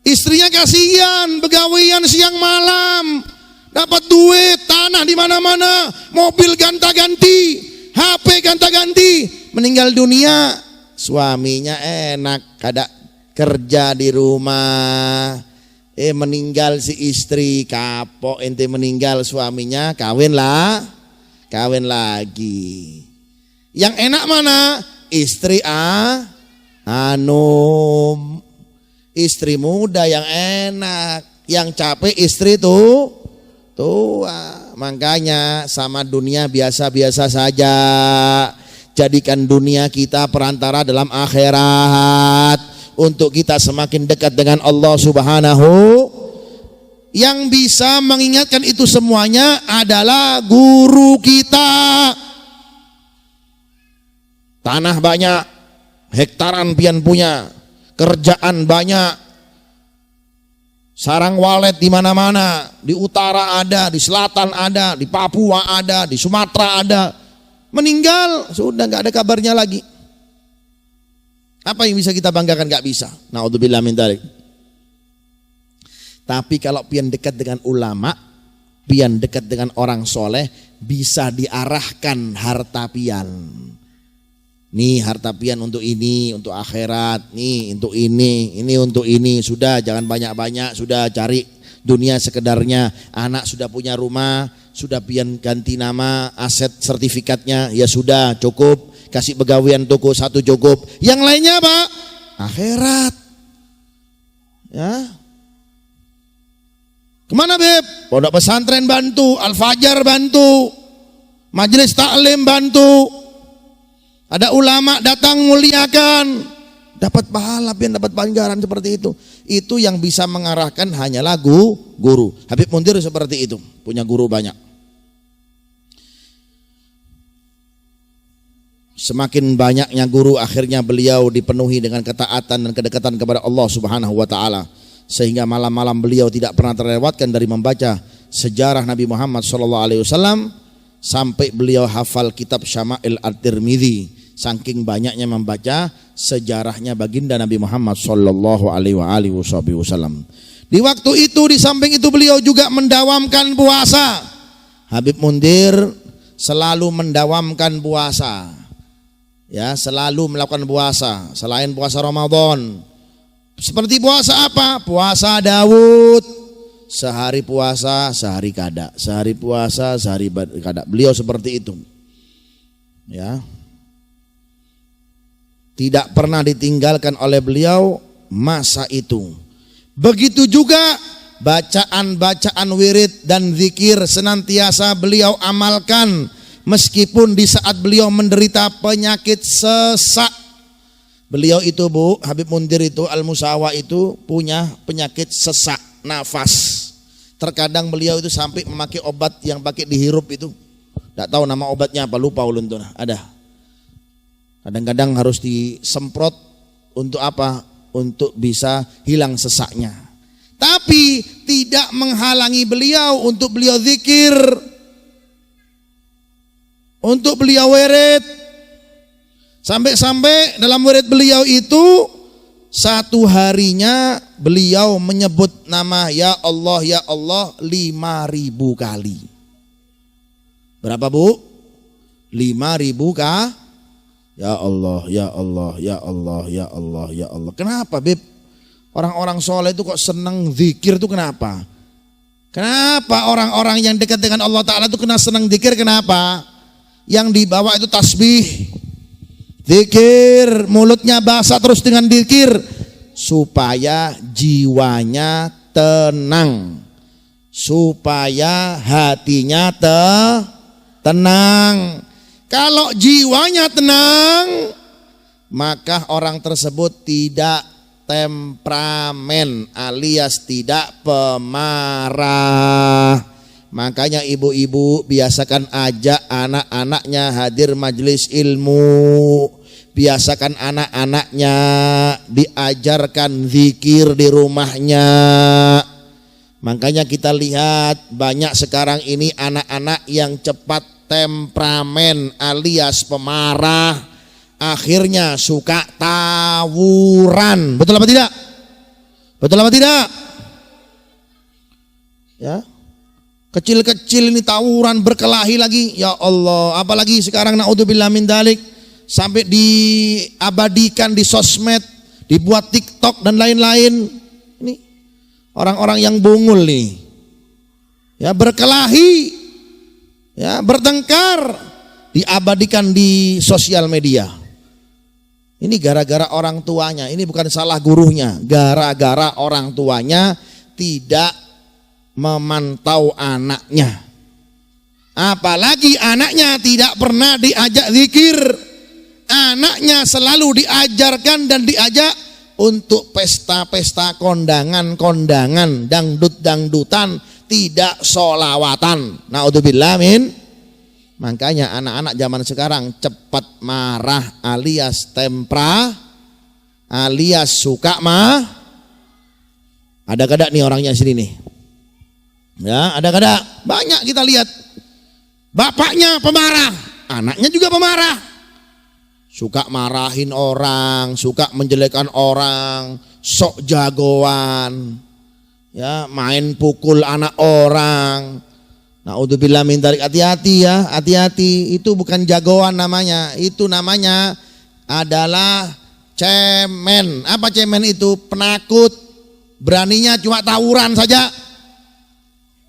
Istrinya kasihan, begawian siang malam. Dapat duit, tanah di mana-mana, mobil ganta-ganti, HP ganta-ganti. Meninggal dunia, suaminya enak, kada kerja di rumah. Meninggal si istri, kapok ente meninggal suaminya, kawin lagi. Yang enak mana? Istri istri muda yang enak, yang capek istri tua. Makanya sama dunia biasa-biasa saja. Jadikan dunia kita perantara dalam akhirat untuk kita semakin dekat dengan Allah Subhanahu. Yang bisa mengingatkan itu semuanya adalah guru kita. Tanah banyak, hektaran pian punya, kerjaan banyak, sarang walet di mana-mana, di utara ada, di selatan ada, di Papua ada, di Sumatera ada. Meninggal sudah nggak ada kabarnya lagi. Apa yang bisa kita banggakan? Nggak bisa. Naudzubillah min dzalik. Tapi kalau pian dekat dengan ulama, pian dekat dengan orang soleh, bisa diarahkan harta pian. Nih harta pian untuk ini, untuk akhirat, nih untuk ini untuk ini. Sudah jangan banyak-banyak, sudah cari dunia sekedarnya. Anak sudah punya rumah, sudah pian ganti nama, aset sertifikatnya, ya sudah cukup. Kasih begawian toko 1 cukup. Yang lainnya apa? Akhirat. Ya. Kemana Beb? Pondok pesantren bantu, Al-Fajar bantu, majelis taklim bantu. Ada ulama datang muliakan, dapat pahala, dapat panggaran seperti itu. Itu yang bisa mengarahkan hanyalah guru. Habib Mundir seperti itu, punya guru banyak. Semakin banyaknya guru, akhirnya beliau dipenuhi dengan ketaatan dan kedekatan kepada Allah Subhanahu wa taala, sehingga malam-malam beliau tidak pernah terlewatkan dari membaca sejarah Nabi Muhammad SAW, sampai beliau hafal kitab Syama'il At-Tirmidzi, saking banyaknya membaca sejarahnya baginda Nabi Muhammad SAW. Di waktu itu, di samping itu beliau juga mendawamkan puasa. Habib Mundir selalu mendawamkan puasa, ya, selalu melakukan puasa selain puasa Ramadan. Seperti puasa apa? Puasa Daud, sehari puasa sehari kada, sehari puasa sehari kada. Beliau seperti itu, ya, tidak pernah ditinggalkan oleh beliau masa itu. Begitu juga bacaan-bacaan wirid dan zikir senantiasa beliau amalkan, meskipun di saat beliau menderita penyakit sesak. Beliau itu, Bu, Habib Mundir itu, Al-Musawa itu punya penyakit sesak nafas. Terkadang beliau itu sampai memakai obat yang pakai dihirup itu. Tidak tahu nama obatnya apa, lupa ulun tuh. Ada. Kadang-kadang harus disemprot untuk apa? Untuk bisa hilang sesaknya. Tapi tidak menghalangi beliau untuk beliau zikir, untuk beliau wirid. Sampai-sampai dalam wirid beliau itu, satu harinya beliau menyebut nama ya Allah 5.000 kali. Berapa, Bu? 5.000 kah? Ya Allah, ya Allah, ya Allah, ya Allah, ya Allah. Kenapa, Beb? Orang-orang soleh itu kok senang zikir itu kenapa? Kenapa orang-orang yang dekat dengan Allah Ta'ala itu kena senang zikir, kenapa? Yang dibawa itu tasbih, zikir, mulutnya basah terus dengan zikir, supaya jiwanya tenang, supaya hatinya tenang. Kalau jiwanya tenang, maka orang tersebut tidak temperamen alias tidak pemarah. Makanya ibu-ibu biasakan ajak anak-anaknya hadir majelis ilmu, biasakan anak-anaknya diajarkan zikir di rumahnya. Makanya kita lihat banyak sekarang ini anak-anak yang cepat temperamen alias pemarah, akhirnya suka tawuran. Betul apa tidak? Betul apa tidak? Ya, kecil-kecil ini tawuran, berkelahi lagi. Ya Allah, apalagi sekarang naudzubillah min dzalik, sampai diabadikan di sosmed, dibuat TikTok dan lain-lain. Ini orang-orang yang bungul nih, ya, berkelahi, ya, bertengkar, diabadikan di sosial media. Ini gara-gara orang tuanya, ini bukan salah gurunya, gara-gara orang tuanya tidak memantau anaknya. Apalagi anaknya tidak pernah diajak zikir, anaknya selalu diajarkan dan diajak untuk pesta-pesta, kondangan-kondangan, dangdut-dangdutan, tidak sholawatan. Naudzubillah min. Makanya anak-anak zaman sekarang cepat marah alias tempra alias suka Ada kada nih orangnya sini nih. Ya, ada kada. Banyak kita lihat. Bapaknya pemarah, anaknya juga pemarah. Suka marahin orang, suka menjelekkan orang, sok jagoan. Ya, main pukul anak orang. Naudzubillah min dzalik. Hati-hati ya, hati-hati. Itu bukan jagoan namanya, itu namanya adalah cemen. Apa cemen itu? Penakut. Beraninya cuma tawuran saja.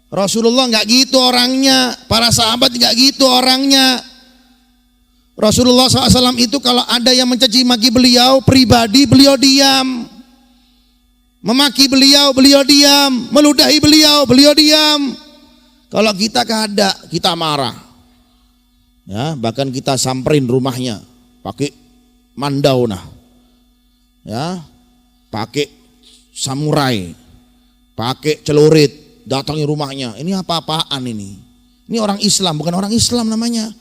Rasulullah enggak gitu orangnya, para sahabat enggak gitu orangnya. Rasulullah SAW itu kalau ada yang mencaci maki beliau pribadi, beliau diam. Memaki beliau, beliau diam. Meludahi beliau, beliau diam. Kalau kita kada, kita marah. Ya, bahkan kita samperin rumahnya pakai mandau nah. Ya, pakai samurai, pakai celurit, datangi rumahnya. Ini apa-apaan ini? Ini orang Islam, bukan orang Islam namanya.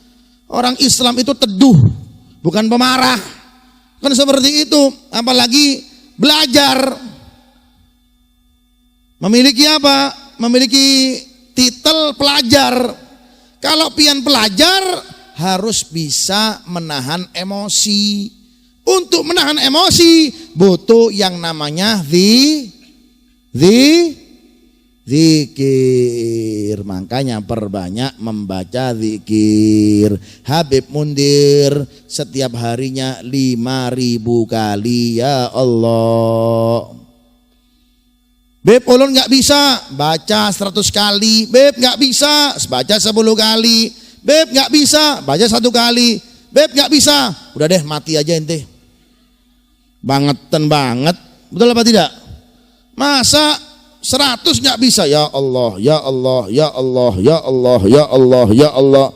Orang Islam itu teduh, bukan pemarah. Kan seperti itu, apalagi belajar. Memiliki apa? Memiliki titel pelajar. Kalau pian pelajar harus bisa menahan emosi. Untuk menahan emosi butuh yang namanya zikir. Makanya perbanyak membaca zikir. Habib Mundir setiap harinya 5.000 kali, ya Allah. Beb ulun nggak bisa baca 100 kali. Beb nggak bisa baca 10 kali. Beb nggak bisa baca 1 kali. Beb nggak bisa, udah deh mati aja ente. Bangetan banget, betul apa tidak? Masa 100 nggak bisa? Ya Allah, ya Allah, ya Allah, ya Allah, ya Allah, ya Allah.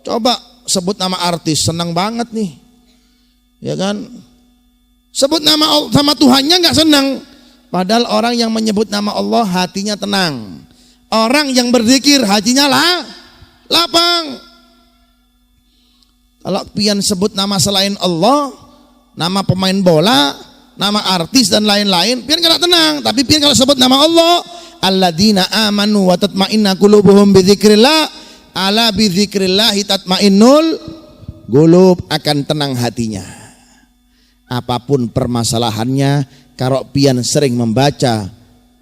Coba sebut nama artis, senang banget nih, ya kan? Sebut nama sama Tuhannya nggak senang. Padahal orang yang menyebut nama Allah hatinya tenang. Orang yang berzikir hatinya lapang. Kalau pian sebut nama selain Allah, nama pemain bola, nama artis dan lain-lain, pian kada tenang. Tapi pian kalau sebut nama Allah, alladzina amanu wa tatma'inna qulubuhum bidzikrillah, ala bidzikrillah tatma'innul qulub, akan tenang hatinya. Apapun permasalahannya, kalau pian sering membaca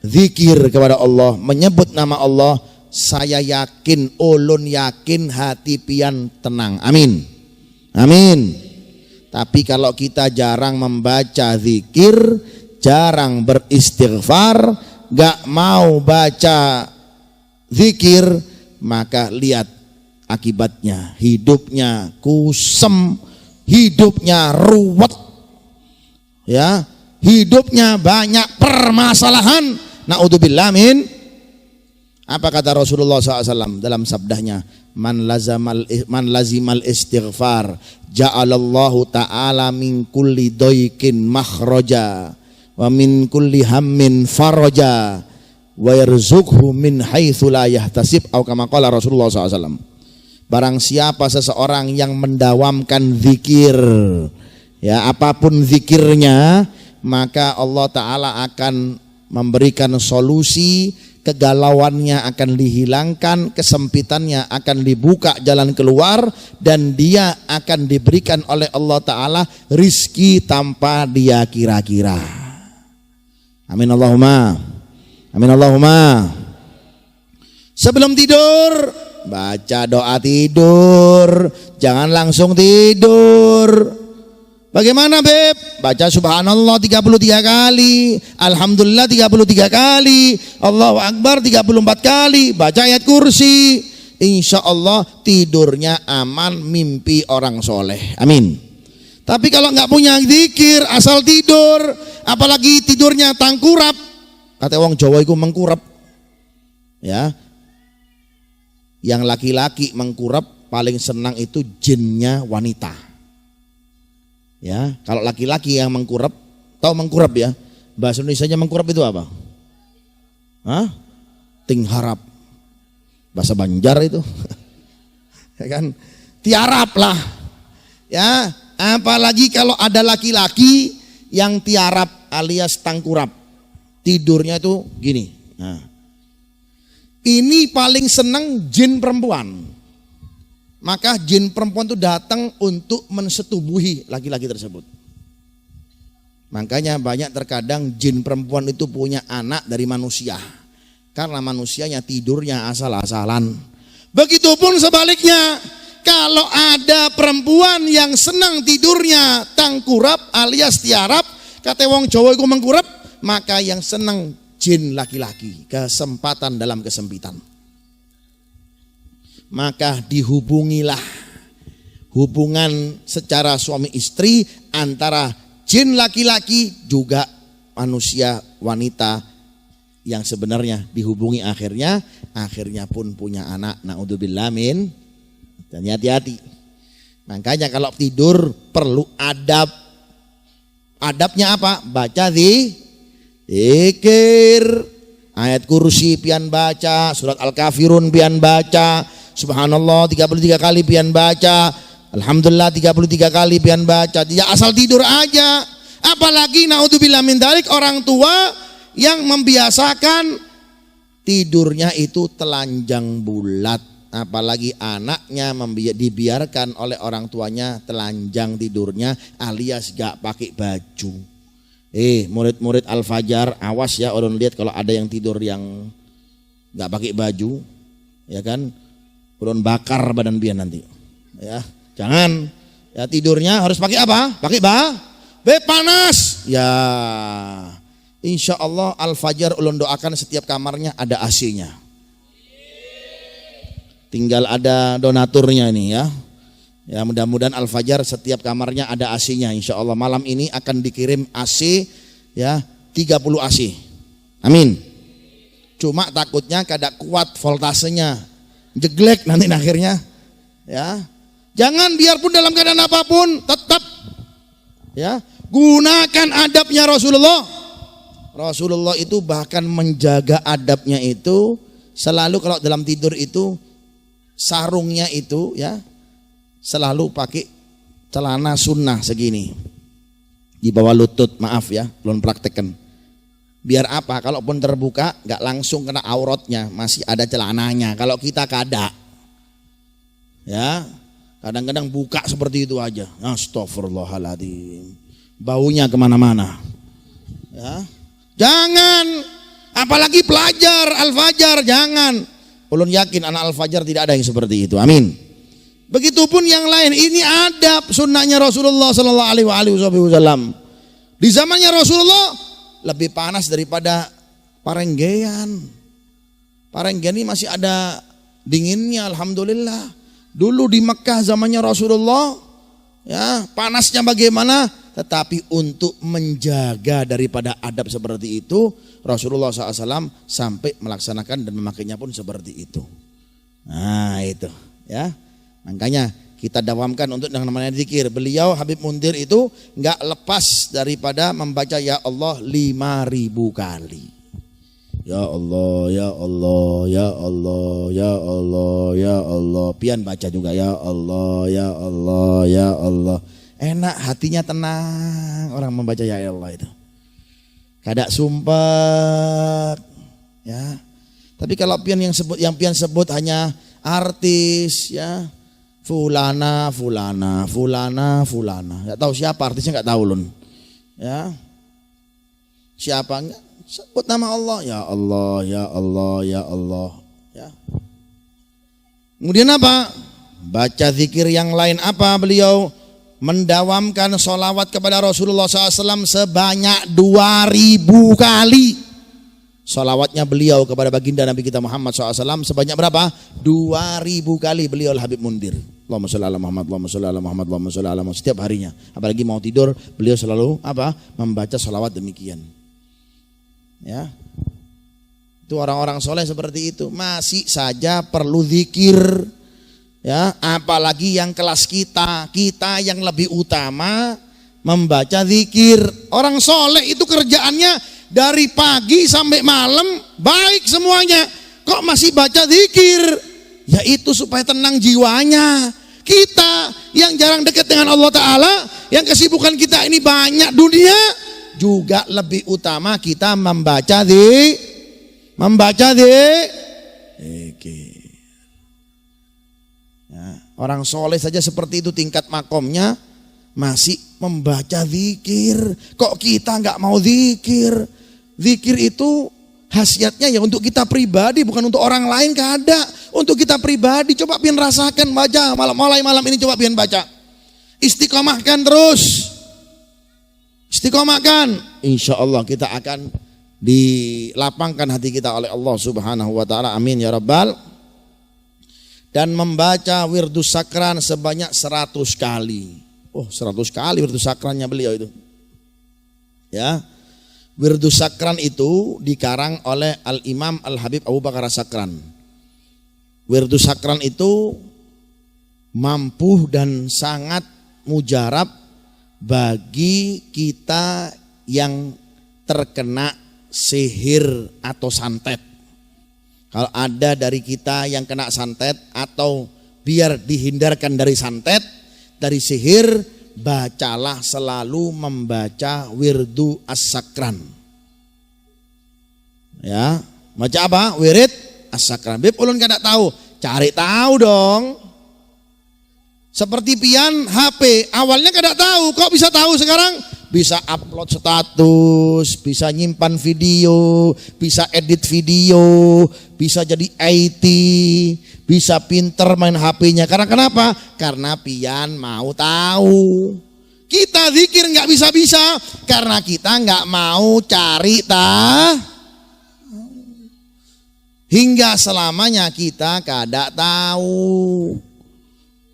zikir kepada Allah, menyebut nama Allah, saya yakin, ulun yakin hati pian tenang. Amin. Amin. Tapi kalau kita jarang membaca zikir, jarang beristighfar, gak mau baca zikir, maka lihat akibatnya, hidupnya kusem, hidupnya ruwet, ya, hidupnya banyak permasalahan. Naudzubillah min. Apa kata Rasulullah SAW dalam sabdanya? Man lazimal istighfar ja'alallahu ta'ala min kulli doikin makhraja wa min kulli hammin faraja wa yarzuqhu min haitsu la yahtasib, atau kama qala Rasulullah SAW. Barang siapa seseorang yang mendawamkan zikir, ya, apapun zikirnya, maka Allah Ta'ala akan memberikan solusi, kegalauannya akan dihilangkan, kesempitannya akan dibuka jalan keluar, dan dia akan diberikan oleh Allah Ta'ala rizki tanpa dia kira-kira. Amin Allahumma. Amin Allahumma. Sebelum tidur, baca doa tidur, jangan langsung tidur. Bagaimana Beb? Baca subhanallah 33 kali, alhamdulillah 33 kali, Allahu Akbar 34 kali, baca ayat kursi. Insya Allah tidurnya aman, mimpi orang soleh. Amin. Tapi kalau nggak punya zikir, asal tidur, apalagi tidurnya tangkurap, kata wong Jawa itu mengkurap, ya. Yang laki-laki mengkurap paling senang itu jinnya wanita. Ya, kalau laki-laki yang mengkurap, tahu mengkurap ya? Bahasa Indonesianya mengkurap itu apa? Hah? Tingharap. Bahasa Banjar itu. Ya kan? Tiarap lah. Ya, apalagi kalau ada laki-laki yang tiarap alias tangkurap. Tidurnya itu gini. Nah. Ini paling senang jin perempuan. Maka jin perempuan itu datang untuk mensetubuhi laki-laki tersebut. Makanya banyak terkadang jin perempuan itu punya anak dari manusia, karena manusianya tidurnya asal-asalan. Begitupun sebaliknya, kalau ada perempuan yang senang tidurnya tangkurap alias tiarap, kata wong Jawa itu mengkurap, maka yang senang jin laki-laki, kesempatan dalam kesempitan. Maka dihubungilah hubungan secara suami istri antara jin laki-laki juga manusia wanita yang sebenarnya dihubungi, akhirnya pun punya anak. Naudzubillah min. Dan hati-hati. Makanya kalau tidur perlu adab. Adabnya apa? Baca zikir. Ayat kursi pian baca, surat Al-Kafirun pian baca, subhanallah 33 kali pian baca, Alhamdulillah 33 kali pian baca. Tidak asal tidur aja. Apalagi naudzubillah min dzalik orang tua yang membiasakan tidurnya itu telanjang bulat. Apalagi anaknya dibiarkan oleh orang tuanya telanjang tidurnya alias gak pakai baju. Murid-murid Al-Fajar, awas ya orang lihat kalau ada yang tidur yang gak pakai baju, ya kan, ulun bakar badan biar nanti, ya jangan, ya tidurnya harus pakai apa? Pakai panas, ya insya Allah Al-Fajar ulun doakan setiap kamarnya ada AC-nya, tinggal ada donaturnya ini ya. Ya mudah-mudahan Al-Fajar setiap kamarnya ada AC-nya. Insya Allah malam ini akan dikirim AC ya 30 AC. Amin. Cuma takutnya kada kuat voltasenya, jeglek nanti akhirnya. Ya, jangan biarpun dalam keadaan apapun tetap ya gunakan adabnya Rasulullah. Rasulullah itu bahkan menjaga adabnya itu selalu kalau dalam tidur itu sarungnya itu ya selalu pakai celana sunnah segini di bawah lutut, maaf ya belum praktekkan. Biar apa? Kalaupun terbuka nggak langsung kena auratnya, masih ada celananya. Kalau kita kada ya kadang-kadang buka seperti itu aja, astagfirullahaladzim, baunya kemana-mana ya. Jangan, apalagi pelajar Al-Fajar, jangan. Ulun yakin anak Al-Fajar tidak ada yang seperti itu, amin. Begitupun yang lain, ini adab sunnahnya Rasulullah Sallallahu Alaihi Wasallam. Di zamannya Rasulullah lebih panas daripada Parenggean. Parenggean ini masih ada dinginnya, alhamdulillah. Dulu di Mekah zamannya Rasulullah, ya panasnya bagaimana? Tetapi untuk menjaga daripada adab seperti itu, Rasulullah SAW sampai melaksanakan dan memakainya pun seperti itu. Nah itu, ya. Makanya kita dawamkan untuk yang namanya zikir. Beliau Habib Mundir itu enggak lepas daripada membaca ya Allah 5.000 kali. Ya Allah, ya Allah, ya Allah, ya Allah, ya Allah. Pian baca juga ya Allah, ya Allah, ya Allah. Enak, hatinya tenang orang membaca ya Allah itu. Kada sumpah ya. Tapi kalau pian yang pian sebut hanya artis ya. Fulana, nggak tahu siapa artisnya, nggak tahu lun, ya siapa enggak sebut nama Allah, ya Allah, ya Allah, ya Allah, ya. Kemudian apa? Baca zikir yang lain apa? Beliau mendawamkan sholawat kepada Rasulullah SAW sebanyak 2.000 kali. Sholawatnya beliau kepada baginda Nabi kita Muhammad SAW sebanyak berapa? 2.000 kali beliau Habib Mundir. Allahumma sholli ala Muhammad, Allahumma sholli ala Muhammad, Allahumma sholli ala Muhammad. Setiap harinya. Apalagi mau tidur beliau selalu apa? Membaca sholawat demikian. Ya. Itu orang-orang soleh seperti itu. Masih saja perlu zikir. Ya, apalagi yang kelas kita yang lebih utama membaca zikir. Orang soleh itu kerjaannya dari pagi sampai malam baik semuanya, kok masih baca zikir? Ya itu supaya tenang jiwanya. Kita yang jarang dekat dengan Allah Ta'ala, yang kesibukan kita ini banyak dunia, juga lebih utama kita membaca zikir. Ya, orang soleh saja seperti itu tingkat makomnya masih membaca zikir. Kok kita nggak mau zikir? Zikir itu khasiatnya ya untuk kita pribadi, bukan untuk orang lain, kada. Untuk kita pribadi, coba pian rasakan baca mulai malam ini, coba pian baca. Istiqomahkan terus. Istiqomahkan. Insya Allah kita akan dilapangkan hati kita oleh Allah Subhanahu wa Ta'ala. Amin ya Rabbal. Dan membaca wirdus sakran sebanyak 100 kali. 100 kali wirdus sakrannya beliau itu. Ya. Wirdus sakran itu dikarang oleh Al-Imam Al-Habib Abu Bakar Sakran. Wirdus sakran itu mampu dan sangat mujarab bagi kita yang terkena sihir atau santet. Kalau ada dari kita yang kena santet atau biar dihindarkan dari santet, dari sihir, bacalah selalu membaca wirdu as-sakran. Ya, baca apa? Wirid as-sakran. Beb ulun kada tahu, cari tahu dong. Seperti pian HP, awalnya kada tahu, kok bisa tahu sekarang? Bisa upload status, bisa nyimpan video, bisa edit video, bisa jadi IT, bisa pinter main HP-nya. Karena kenapa? Karena pian mau tahu. Kita zikir nggak bisa-bisa karena kita nggak mau cari hingga selamanya kita kada tahu.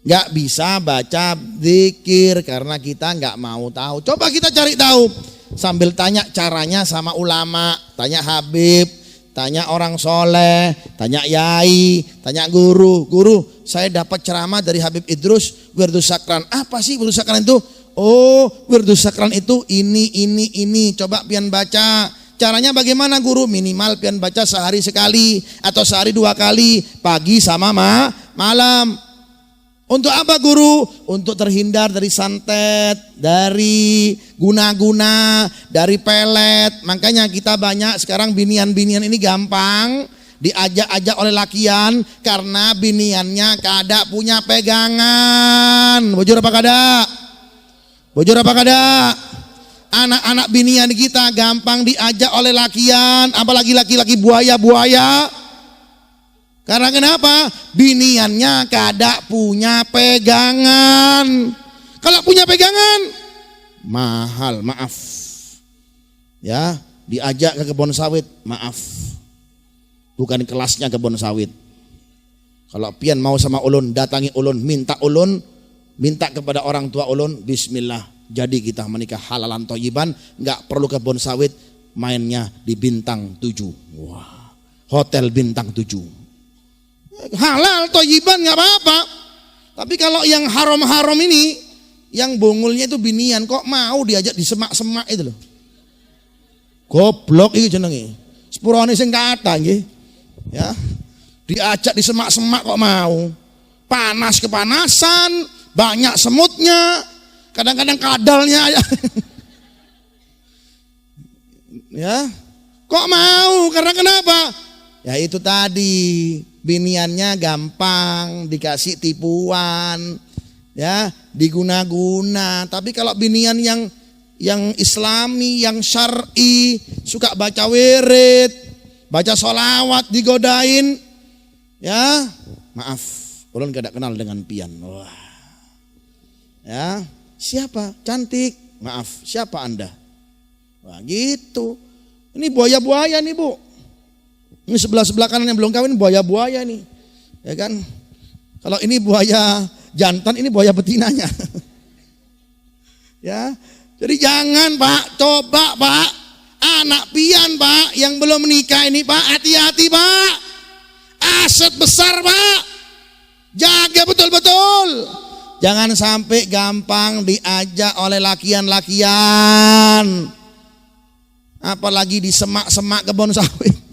Nggak bisa baca zikir karena kita nggak mau tahu. Coba kita cari tahu sambil tanya caranya sama ulama, tanya Habib, tanya orang soleh, tanya yai, tanya guru. Guru, saya dapat ceramah dari Habib Idrus, Wirdus Sakran. Apa sih Wirdus Sakran itu? Oh, Wirdus Sakran itu ini. Coba pian baca. Caranya bagaimana guru? Minimal pian baca sehari sekali atau sehari 2 kali, pagi sama malam. Untuk apa guru? Untuk terhindar dari santet, dari guna-guna, dari pelet. Makanya kita banyak sekarang binian-binian ini gampang diajak-ajak oleh lakian karena biniannya kada punya pegangan. Bujur apa kada? Bujur apa kada? Anak-anak binian kita gampang diajak oleh lakian, apalagi laki-laki buaya-buaya. Karena kenapa? Biniannya kada punya pegangan. Kalau punya pegangan, mahal, maaf. Ya, diajak ke kebun sawit, maaf. Bukan kelasnya kebun sawit. Kalau pian mau sama ulun, datangi ulun, minta kepada orang tua ulun, bismillah. Jadi kita menikah halalan thayyiban, enggak perlu kebun sawit, mainnya di bintang 7. Wah, hotel bintang 7. Halal thayyiban nggak apa-apa. Tapi kalau yang haram-haram ini, yang bongolnya itu binian, kok mau diajak di semak-semak itu loh. Goblok iki jenenge. Sepurane sing kata nggih. Ya. Diajak di semak-semak kok mau. Panas kepanasan, banyak semutnya, kadang-kadang kadalnya. Ya. Kok mau? Karena kenapa? Ya itu tadi, biniannya gampang dikasih tipuan, ya diguna-guna. Tapi kalau binian yang islami, yang syar'i, suka baca wirid, baca sholawat, digodain, ya maaf, ulun kada kenal dengan pian. Wah, ya siapa? Cantik, maaf, siapa anda? Wah gitu. Ini buaya-buaya nih bu. Ini sebelah kanan yang belum kawin buaya-buaya nih. Ya kan? Kalau ini buaya jantan, ini buaya betinanya. Ya. Jadi jangan Pak, coba Pak. Anak pian Pak yang belum menikah ini Pak, hati-hati Pak. Aset besar Pak. Jaga betul-betul. Jangan sampai gampang diajak oleh lakian-lakian. Apalagi di semak-semak kebun sawit.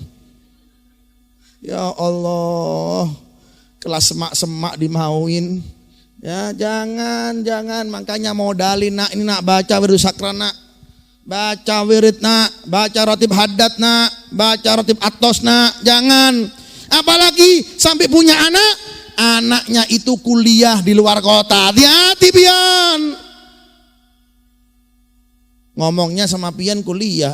Ya Allah, kelas semak-semak dimauin. Ya jangan, makanya modalin nak, ini nak baca wirid sakran nak, baca wirid nak, baca rotib haddad nak, baca rotib atos nak, jangan. Apalagi sampai punya anak, anaknya itu kuliah di luar kota, hati-hati pian. Ngomongnya sama pian kuliah,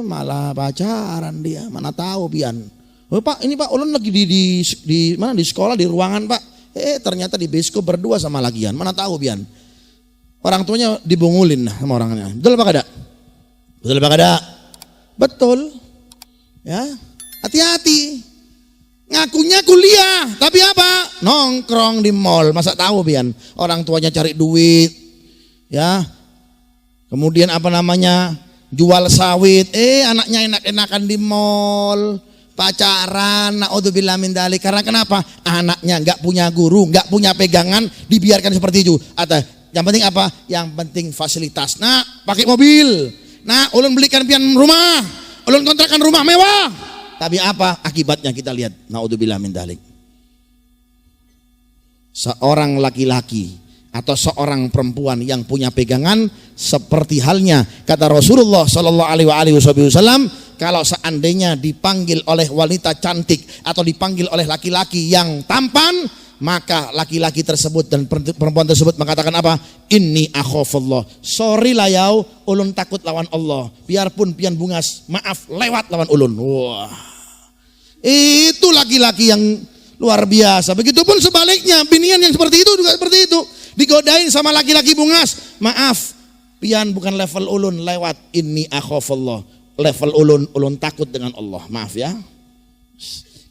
malah pacaran dia, mana tahu pian. Oh Pak, ini Pak ulun lagi di mana di sekolah di ruangan Pak. Ternyata di bioskop berdua sama lagian. Mana tahu pian. Orang tuanya dibungulin sama orangnya. Betul apa kada? Betul apa kada? Betul. Ya, hati-hati. Ngakunya kuliah, tapi apa? Nongkrong di mall. Masa tahu pian? Orang tuanya cari duit. Ya. Kemudian apa namanya? Jual sawit. Anaknya enak-enakan di mall. Pacaran, naudzubillah min dzalik. Karena kenapa? Anaknya enggak punya guru, enggak punya pegangan, dibiarkan seperti itu. Atau yang penting apa? Yang penting fasilitas. Nah, pakai mobil. Nah, ulun belikan pian rumah. Ulun kontrakan rumah mewah. Tapi apa? Akibatnya kita lihat. Naudzubillah min dzalik. Seorang laki-laki atau seorang perempuan yang punya pegangan, seperti halnya kata Rasulullah Shallallahu Alaihi Wasallam, kalau seandainya dipanggil oleh wanita cantik atau dipanggil oleh laki-laki yang tampan, maka laki-laki tersebut dan perempuan tersebut mengatakan apa? Inni akhafullah. Sorry lah yau, ulun takut lawan Allah. Biarpun pian bungas, maaf lewat lawan ulun. Wah, itu laki-laki yang luar biasa. Begitupun sebaliknya, binian yang seperti itu juga seperti itu. Digodain sama laki-laki bungas, maaf, pian bukan level ulun, lewat inni akhafullah. Level ulun takut dengan Allah. Maaf ya.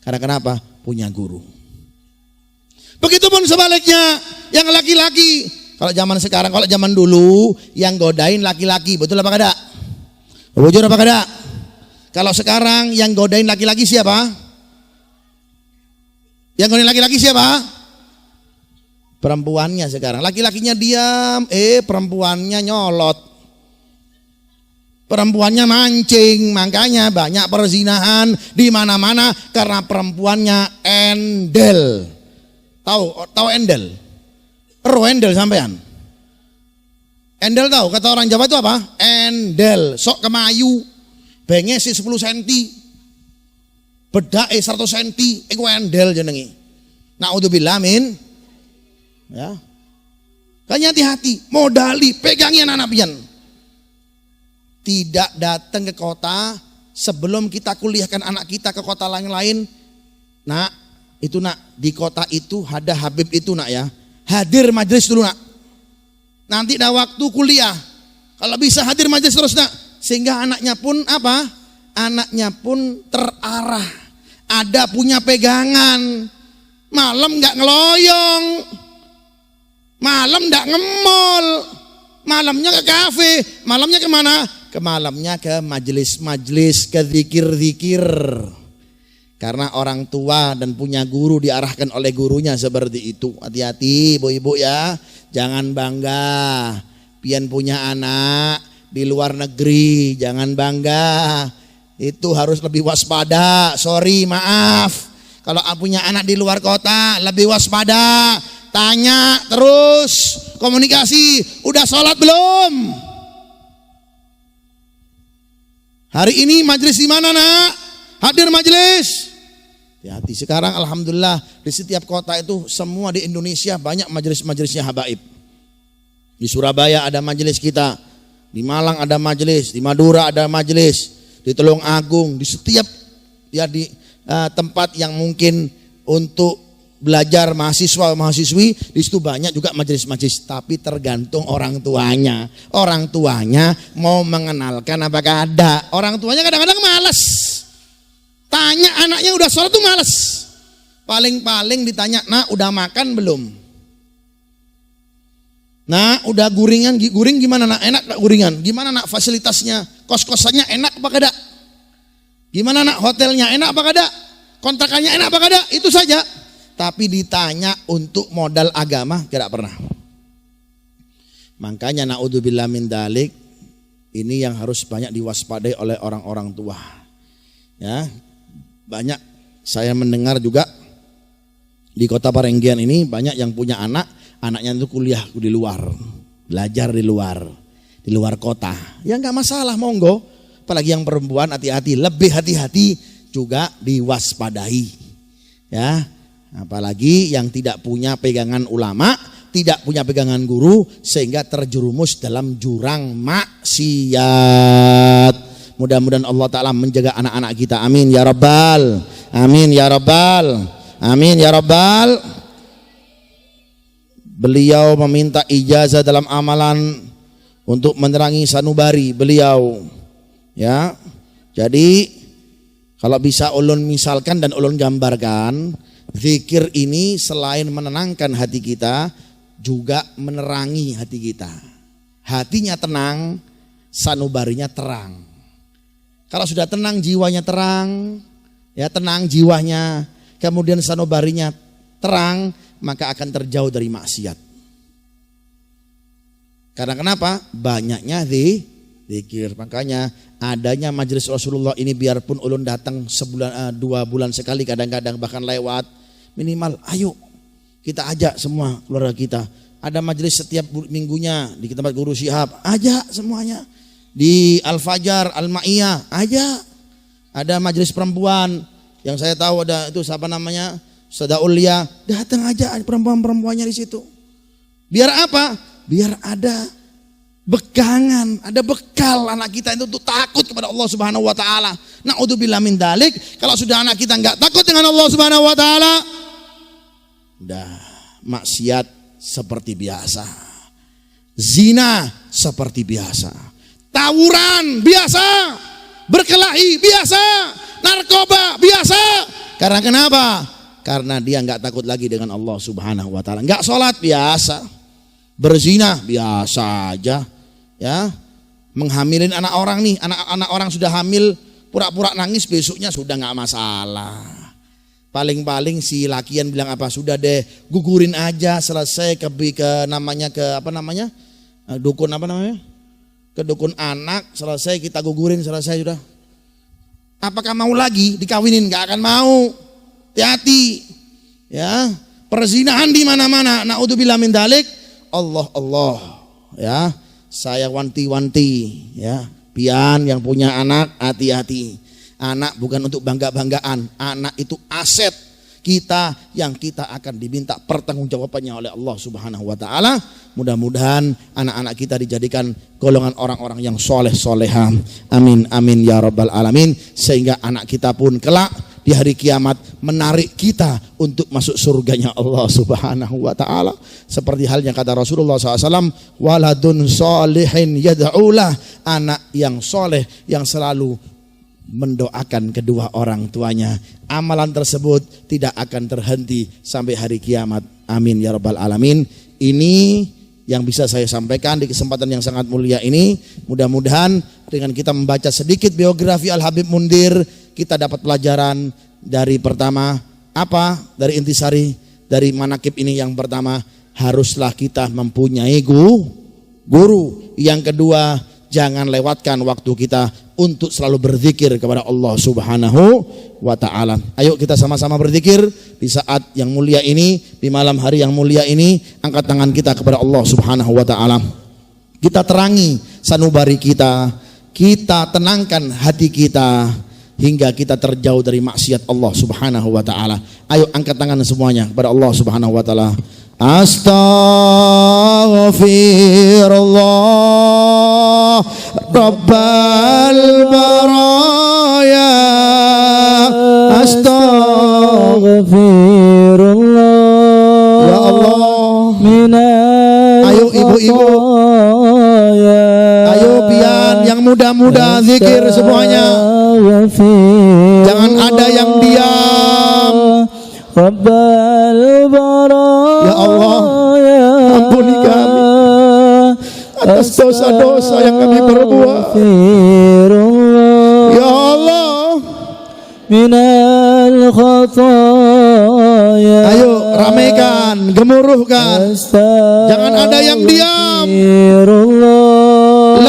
Karena kenapa? Punya guru. Begitupun sebaliknya, yang laki-laki, kalau zaman sekarang, kalau zaman dulu yang godain laki-laki, betul apa kada? Bujur apa kada? Kalau sekarang yang godain laki-laki siapa? Yang godain laki-laki siapa? Perempuannya sekarang. Laki-lakinya diam, perempuannya nyolot. Perempuannya mancing, makanya banyak perzinahan di mana-mana karena perempuannya endel. Tahu endel? Endel sampean. Endel tahu, kata orang Jawa itu apa? Endel, sok kemayu. Bengesi 10 cm. Bedake 100 cm, iku endel jenengi. Naudzubillah min. Ya. Kan hati-hati, modali, pegangin anak pian. Tidak datang ke kota sebelum kita kuliahkan anak kita ke kota lain-lain. Nak, itu nak, di kota itu ada Habib itu nak ya. Hadir majelis dulu nak. Nanti dah waktu kuliah, kalau bisa hadir majelis terus nak. Sehingga anaknya pun apa? Anaknya pun terarah. Ada punya pegangan. Malam gak ngeloyong. Malam gak ngemol. Malamnya ke kafe. Malamnya kemana? Ke malamnya ke majelis-majelis, ke zikir-zikir. Karena orang tua dan punya guru diarahkan oleh gurunya seperti itu. Hati-hati ibu-ibu ya. Jangan bangga. Pian punya anak di luar negeri. Jangan bangga. Itu harus lebih waspada. Sorry, maaf. Kalau punya anak di luar kota lebih waspada. Tanya terus, komunikasi, udah sholat belum? Hari ini majelis di mana nak? Hadir majelis. Hati-hati sekarang alhamdulillah di setiap kota itu semua di Indonesia banyak majelis-majelisnya habaib. Di Surabaya ada majelis kita, di Malang ada majelis, di Madura ada majelis, di Tulung Agung, di setiap ya di tempat yang mungkin untuk belajar mahasiswa-mahasiswi, di situ banyak juga majelis-majelis, tapi tergantung orang tuanya. Orang tuanya mau mengenalkan apakah ada. Orang tuanya kadang-kadang malas. Tanya anaknya udah sholat tuh malas. Paling-paling ditanya, "Nak, udah makan belum?" "Nak, udah guring gimana nak? Enak gak guringan? Gimana nak fasilitasnya? Kos-kosannya enak apa kada? Gimana nak hotelnya enak apa kada? Kontrakannya enak apa kada?" Itu saja. Tapi ditanya untuk modal agama tidak pernah. Makanya naudzubillah min dalik, ini yang harus banyak diwaspadai oleh orang-orang tua. Ya, banyak saya mendengar juga di kota Parenggian ini banyak yang punya anaknya itu kuliah di luar, belajar di luar kota. Ya nggak masalah, monggo. Apalagi yang perempuan hati-hati, lebih hati-hati juga diwaspadai. Ya. Apalagi yang tidak punya pegangan ulama, tidak punya pegangan guru, sehingga terjerumus dalam jurang maksiat. Mudah-mudahan Allah Ta'ala menjaga anak-anak kita. Amin ya Rabbal. Amin ya Rabbal. Amin ya Rabbal. Beliau meminta ijazah dalam amalan untuk menerangi sanubari beliau. Ya, jadi kalau bisa ulun misalkan dan ulun gambarkan, zikir ini selain menenangkan hati kita, juga menerangi hati kita. Hatinya tenang, sanubarinya terang. Kalau sudah tenang, jiwanya terang, ya tenang jiwanya, kemudian sanubarinya terang, maka akan terjauh dari maksiat. Karena kenapa? Banyaknya zikir. Makanya adanya majelis Rasulullah ini, biarpun ulun datang sebulan 2 bulan sekali, kadang-kadang bahkan lewat, minimal ayo kita ajak semua keluarga kita ada majelis setiap minggunya di tempat Guru Syihab, ajak semuanya. Di Al-Fajar, Al-Ma'iyah, ajak. Ada majelis perempuan yang saya tahu ada itu siapa namanya? Sadaulia, datang aja perempuan-perempuannya di situ. Biar apa? Biar ada begangan, ada bekal anak kita itu untuk takut kepada Allah Subhanahu wa taala. Na'udzubillah min dzalik. Kalau sudah anak kita enggak takut dengan Allah Subhanahu wa taala, udah maksiat seperti biasa. Zina seperti biasa. Tawuran biasa. Berkelahi biasa. Narkoba biasa. Karena kenapa? Karena dia enggak takut lagi dengan Allah Subhanahu wa taala. Enggak sholat biasa. Berzina biasa aja, ya. Menghamilin anak orang nih, anak orang sudah hamil, pura-pura nangis, besoknya sudah nggak masalah. Paling-paling si lakian bilang apa, sudah deh, gugurin aja, selesai ke dukun apa namanya, ke dukun anak, selesai kita gugurin, selesai sudah. Apakah mau lagi dikawinin? Nggak akan mau. Hati-hati, ya. Perzinahan di mana-mana. Na'udzubillah min dzalik. Allah ya, saya wanti-wanti ya, pian yang punya anak hati-hati. Anak bukan untuk bangga-banggaan, anak itu aset kita yang kita akan diminta pertanggungjawabannya oleh Allah Subhanahu wa taala. Mudah-mudahan anak-anak kita dijadikan golongan orang-orang yang soleh-soleha. Amin amin ya rabbal alamin. Sehingga anak kita pun kelak di hari kiamat menarik kita untuk masuk surganya Allah Subhanahu wa taala. Seperti halnya kata Rasulullah SAW, waladun solihin yad'ulah, anak yang soleh yang selalu mendoakan kedua orang tuanya. Amalan tersebut tidak akan terhenti sampai hari kiamat. Amin ya rabbal alamin. Ini yang bisa saya sampaikan di kesempatan yang sangat mulia ini. Mudah-mudahan dengan kita membaca sedikit biografi Al-Habib Mundir, kita dapat pelajaran dari pertama apa? Dari intisari dari manakib ini, yang pertama haruslah kita mempunyai guru. Yang kedua, jangan lewatkan waktu kita untuk selalu berzikir kepada Allah Subhanahu wa taala. Ayo kita sama-sama berzikir di saat yang mulia ini, di malam hari yang mulia ini. Angkat tangan kita kepada Allah Subhanahu wa taala. Kita terangi sanubari kita, kita tenangkan hati kita hingga kita terjauh dari maksiat Allah Subhanahu wa taala. Ayo angkat tangan semuanya kepada Allah Subhanahu wa taala. Astaghfirullah Rabbal baraya. Astaghfirullah ya Allah. Ayo ibu-ibu, ayo pian yang muda-muda zikir semuanya. Jangan ada yang diam. Ya Allah, ampuni kami atas dosa-dosa yang kami perbuat. Ya Allah, ayo ramaikan, gemuruhkan. Jangan ada yang diam.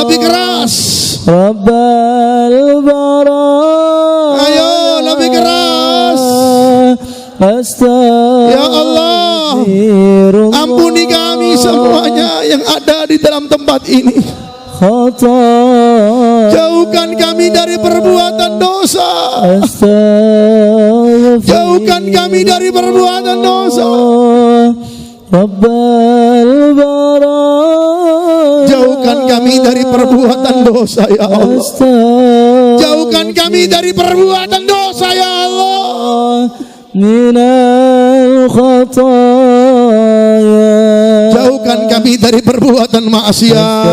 Lebih keras. Ayo lebih keras. Ya Allah, ampuni kami semuanya yang ada di dalam tempat ini. Jauhkan kami dari perbuatan dosa. Jauhkan kami dari perbuatan dosa. Jauhkan kami dari perbuatan dosa ya Allah. Jauhkan kami dari perbuatan dosa ya Allah. Jauhkan kami dari perbuatan maksiat.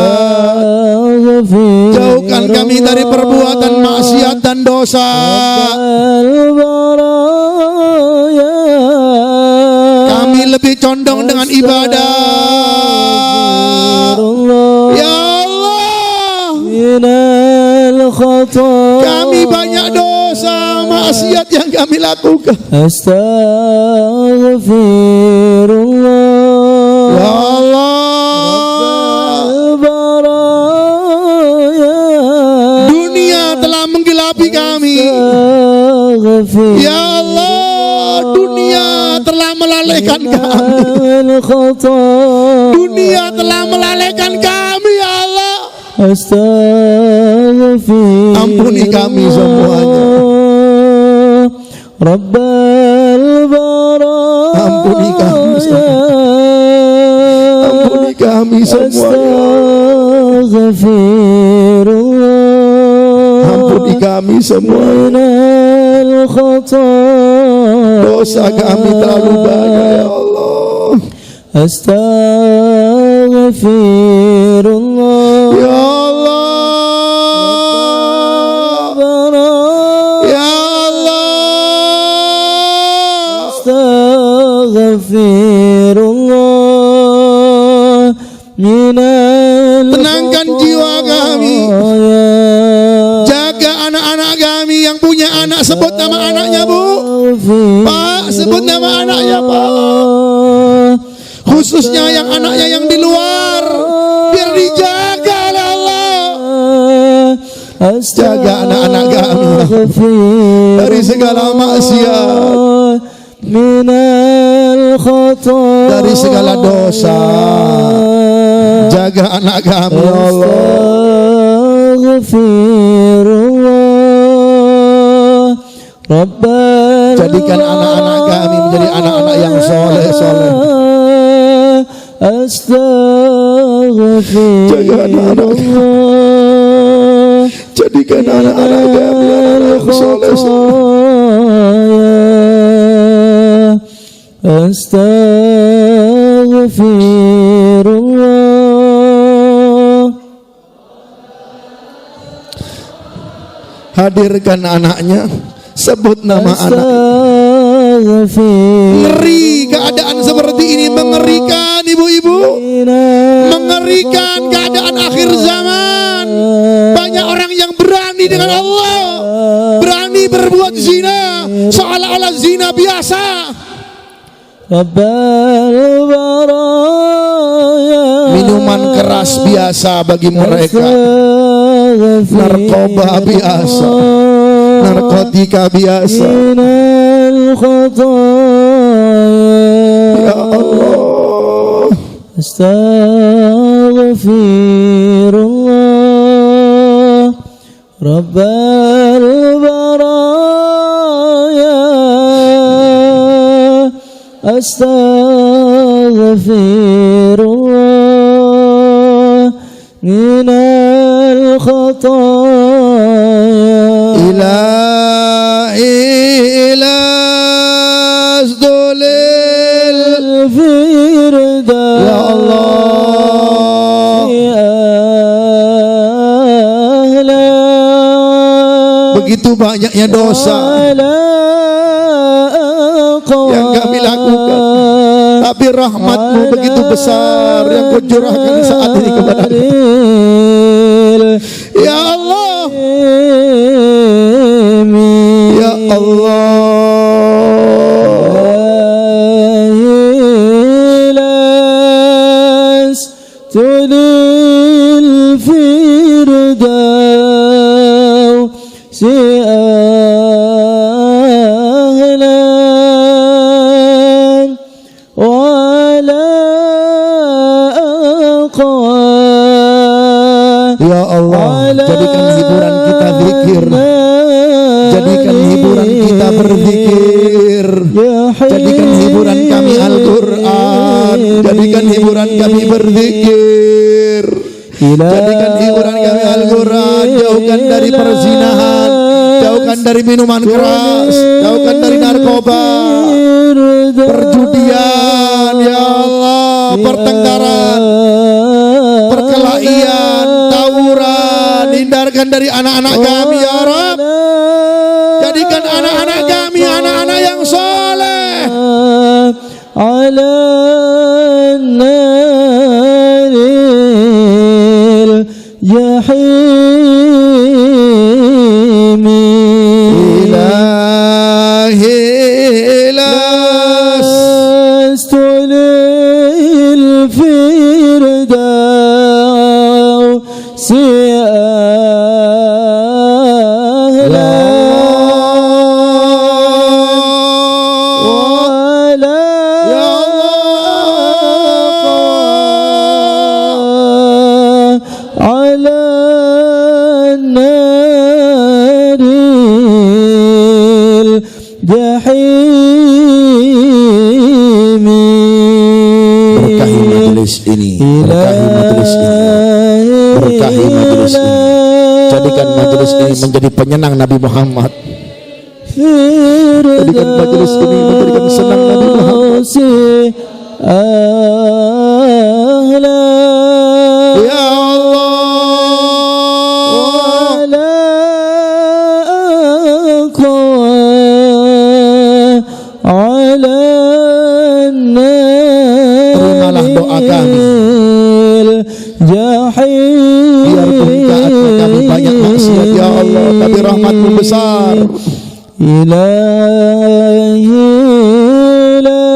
Jauhkan kami dari perbuatan maksiat dan dosa. Kami lebih condong dengan ibadah. Ya Allah, kami banyak dosa maksiat yang kami lakukan. Astaghfirullah. Ya Allah, dunia telah menggelapi kami. Ya Allah, dunia telah melalaikan kami. الخطايا Dunia telah melalaikan kami ya Allah. أستغفر Ampuni kami semuanya. رب البرايا Ampuni kami Ampuni kami semuanya. أستغفر Ampuni kami semuanya. من الخطايا Dosa kami terlalu banyak ya Allah. أستغفر الله Ya Allah. Ya Allah. أستغفر الله من Tenangkan jiwa kami. Jaga anak-anak kami yang punya anak. Sebut nama anaknya, Bu. Pak, sebut nama anaknya, Pak. Khususnya yang anaknya yang di luar, biar dijaga oleh Allah. Jaga anak-anak kami dari segala maksiat, dari segala dosa. Jaga anak kami ya Allah. Jadikan anak-anak kami menjadi anak-anak yang soleh-soleh. Jaga anak-anak kami. Jadikan anak-anak kami anak yang soleh-soleh. Astaghfirullah. Hadirkan anaknya. Sebut nama anak. Ngeri keadaan seperti ini, mengerikan ibu-ibu, mengerikan keadaan akhir zaman. Banyak orang yang berani dengan Allah, berani berbuat zina, seolah-olah zina biasa. Minuman keras biasa bagi mereka, narkoba biasa, narkotika biasa. Ya Allah. Astaghfirullah Rabbal baraya. Astaghfirullah minal khataya. Ilahi Ya Allah, begitu banyaknya dosa yang kami lakukan, tapi rahmat-Mu begitu besar yang Kau curahkan saat ini kepada kami. Ya Allah, ya Allah. Tulil firdaus ahlan wala aqwa. Ya Allah, jadikan hiburan kita zikir, jadikan hiburan kita berzikir, jadikan hiburan kami Al-Quran, jadikan hiburan kami berzikir, jadikan hiburan kami Al-Quran. Jauhkan dari perzinahan, jauhkan dari minuman keras, jauhkan dari narkoba, perjudian, ya Allah, pertengkaran, perkelahian, tawuran. Hindarkan dari anak-anak kami ya Rabb. Jadikan anak-anak kami anak-anak yang soleh. Ala naril jahim. Ilahi tulil firdaus ahlan wala على النار الجحيم. Berkahi majelis ini, berkahi majelis ini, berkahi majelis ini. Jadikan majelis ini menjadi penyenang Nabi Muhammad. Jadikan majelis ini menjadikan senang Nabi Muhammad. Ya terimalah doa kami. Biarpun taatnya kami banyak maksiat ya Allah, tapi rahmat-Mu besar. Ilahi lastulil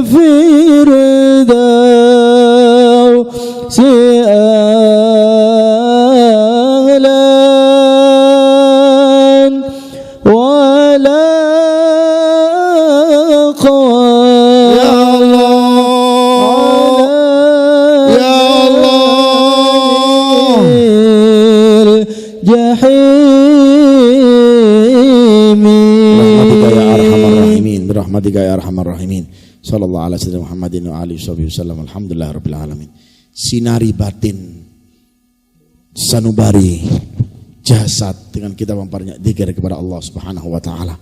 firdausi ahlan wala Ya Allah, ya Allah. Jahim. Birahmatika ya arhamar rahimin. Sallallahu alaihi wasallam Muhammadin wa alihi wasallam. Alhamdulillahirabbil alamin. Sinari batin sanubari jasad dengan kita memperbanyak zikir kepada Allah Subhanahu wa taala.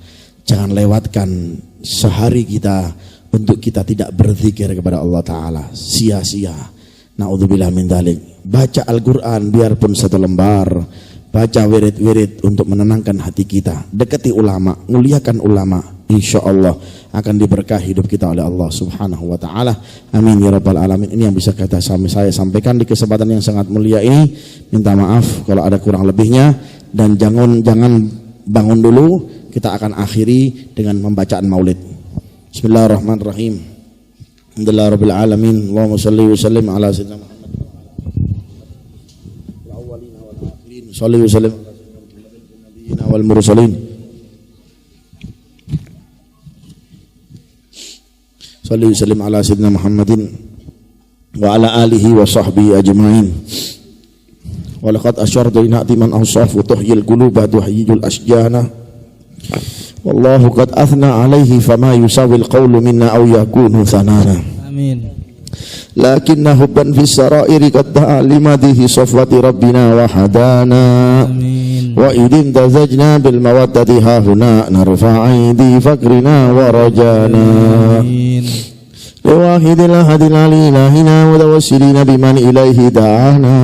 Jangan lewatkan sehari kita untuk kita tidak berzikir kepada Allah taala sia-sia. Naudzubillah min dzalik. Baca Al-Qur'an biarpun satu lembar. Baca wirid-wirid untuk menenangkan hati kita. Dekati ulama, muliakan ulama. Insya Allah akan diberkahi hidup kita oleh Allah Subhanahu wa taala. Amin ya rabbal alamin. Ini yang bisa saya sampaikan di kesempatan yang sangat mulia ini. Minta maaf kalau ada kurang lebihnya, dan jangan bangun dulu. Kita akan akhiri dengan pembacaan maulid. Bismillahirrahmanirrahim. Alhamdulillahirabbil alamin. Allahumma shalli wa sallim ala sayyidina Muhammad. Shalli wa sallim ala sayyidina wal mursalin. Shalli wa sallim ala sayyidina Muhammadin wa ala alihi wa sahbihi ajma'in. Wa laqad asyartu ila man awsafu tuhyil quluba tuhyijul asjana. Wallahu qad athna alaihi fama yusawil qawlu minna aw yakunu thanana. Amin. Lakinna hubban fis sarairi qad da'a limadihi safwati rabbina wa hadana. Amin. Wa idin tazajna bil mawaddati hahuna narfa'idi fakrina wa rajana. Amin. Liwahidil ahadil alilahina wa tawassilina biman ilaihi da'ana.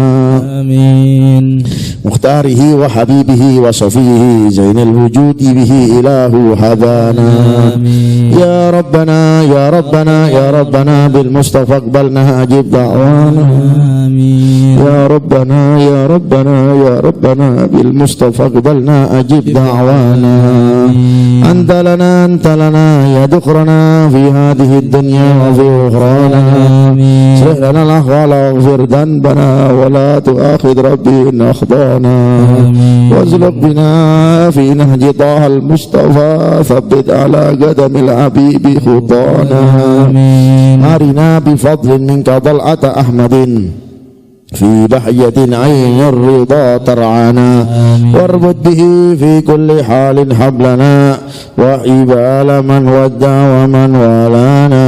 Amin. Mukhtarihi wa habibihi wa safihi zainal wujudi bihi ilahu hadana. Amin. Ya Rabbana ya Rabbana ya Rabbana bil Mustafa aqbalna ajib da'wana. Amin. Ya Rabbana ya Rabbana ya Rabbana bil Mustafa aqbalna ajib da'wana. Anta lana ya dukrana fi hadhihi dunya wa fi ukhrana. Amin. Shrih lana al-ahwala waghfir dhanbana wa la tu'akhid rabbi in akhtana. Wazluk bina fi nahji tahal Mustafa thabbit ala qadamil habibi khutana. Arina bifadlin minka dhal'ata Ahmadin في بحية عين الرضا ترعانا. واربط به في كل حال حبلنا وحبال من ودع ومن والانا.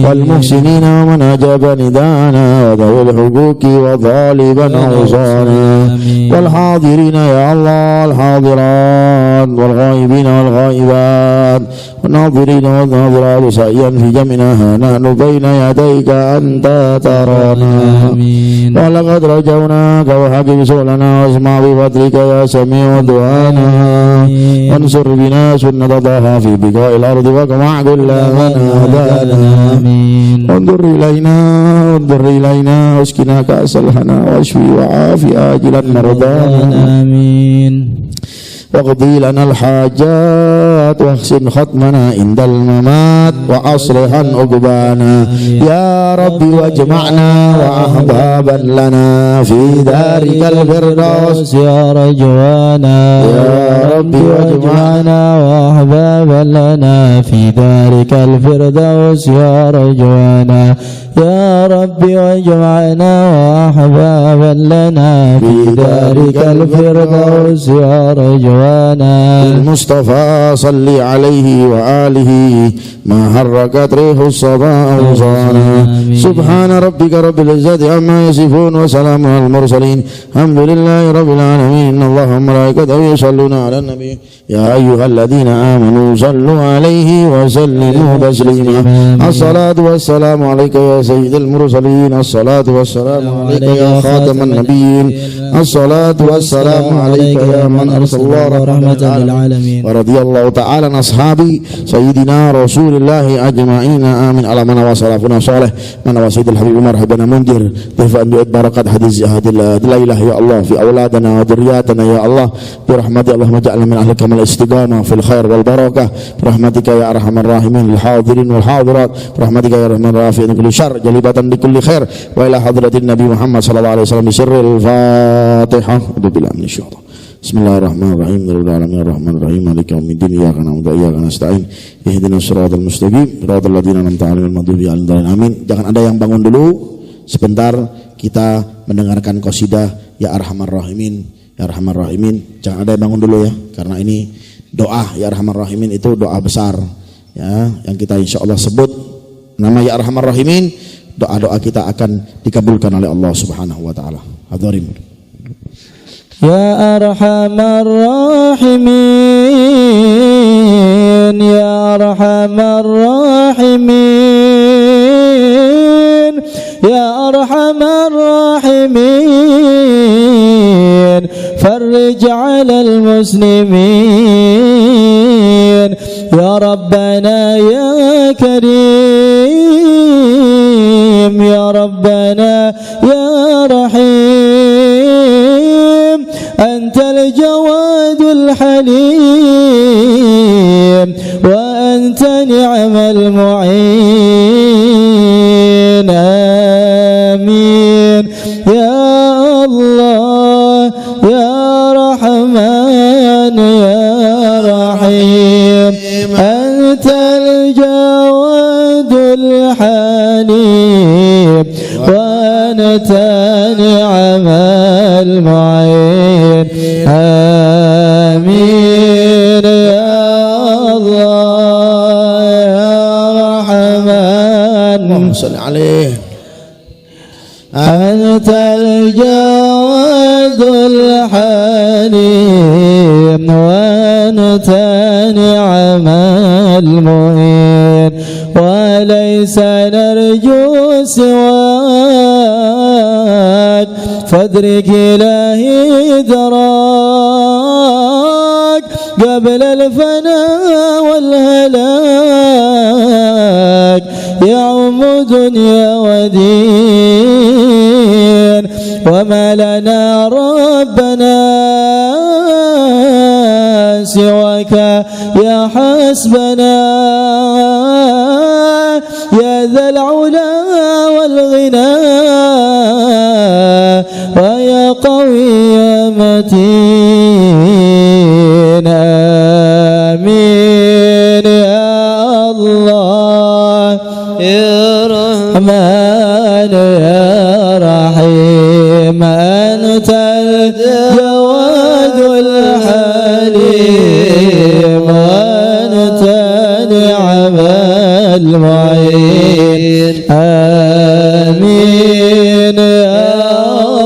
والمحسنين ومن أجاب ندانا وذوي الحقوق وظالبا أوصانا. والحاضرين يا الله الحاضرات والغائبين والغائبات والناظرين والناظرات سعيا في جمعنا نحن بين يديك أنت ترانا. ولقد رجوناك وحبب سؤلنا واسمع بفضلك يا سميع دعانا. وانصر بنا سنة طه في بقاء الأرض واقمع كل من هدانا. وانظر إلينا واسقنا كأس الهنا واشفي وعافي آجلا مرضانا. آمين. واقضي لنا الحاجات واحسن ختمنا عند الممات وأصلحا عقبانا. يا ربي واجمعنا وأحبابا لنا في دارك الفردوس يا رجوانا. يا ربي واجمعنا وأحبابا لنا في دارك الفردوس يا رجوانا. يا ربي واجمعنا وأحبابا لنا في دارك الفردوس يا رجوانا. المصطفى صل عليه وآله ما حركت ريح الصبا أوصانا. سبحان ربك رب العزة عما يصفون وسلام على المرسلين الحمد لله رب العالمين. إن الله وملائكته يصلون على النبي يا أيها الذين آمنوا صلوا عليه وسلموا تسليما. الصلاة والسلام عليك يا سيد المرسلين. الصلاة والسلام عليك يا خاتم النبيين. الصلاة والسلام عليك يا من أرسل الله رحمة للعالمين. ورضي الله تعالى عن أصحاب سيدنا رسول الله أجمعين آمين. على من وصلفنا صالح من وسيد الحبيب عمر بن منذر ضيف أن بركات حديث هذه الليلة يا الله في أولادنا وذرياتنا يا الله برحمتك اللهم اجعلنا من أهل كمال الاستقامة في الخير والبركة برحمتك يا أرحم الراحمين الحاضرين والحاضرات برحمتك يا أرحم الراحمين كل شر جلبة لكل خير وإلى حضرة النبي محمد صلى الله عليه وسلم بسر الفاتحة. بالله من الشيطان. Bismillahirrahmanirrahim. Bismillahirrahmanirrahim. Maliki yaumiddin. Iyyaka na'budu wa iyyaka nasta'in. Ihdinas siratal mustaqim. Siratal ladzina an'amta 'alaihim ghairil maghdubi 'alaihim waladdallin. Amin. Jangan ada yang bangun dulu. Sebentar kita mendengarkan qasidah Ya Arhamar Rahimin. Ya Arhamar Rahimin. Jangan ada yang bangun dulu ya. Karena ini doa Ya Arhamar Rahimin itu doa besar ya yang kita insyaallah sebut nama Ya Arhamar Rahimin. Doa-doa kita akan dikabulkan oleh Allah Subhanahu wa taala. Hadirin. يا أرحم الراحمين يا أرحم الراحمين يا أرحم الراحمين فرج على المسلمين يا ربنا يا كريم يا ربنا يا رحيم أنت الجواد الحليم وأنت نعم المعين. آمين يا الله يا رحمن يا رحيم أنت الجواد الحليم وأنت نعم المعين. آمين يا الله يا رحمن صل عليه. أنت الجواد الحليم وأنت نعم المعين وليس نرجو سواك فادرك إلهي دراك قبل الفناء والهلاك يعم دنيا ودين وما لنا ربنا سواك يا حسبنا يا ذا العلا والغنى ويا قوي يا متين. آمين يا الله يا رحمن يا رحيم أنت الجواد الحليم وأنت نعم المعين. آمين يا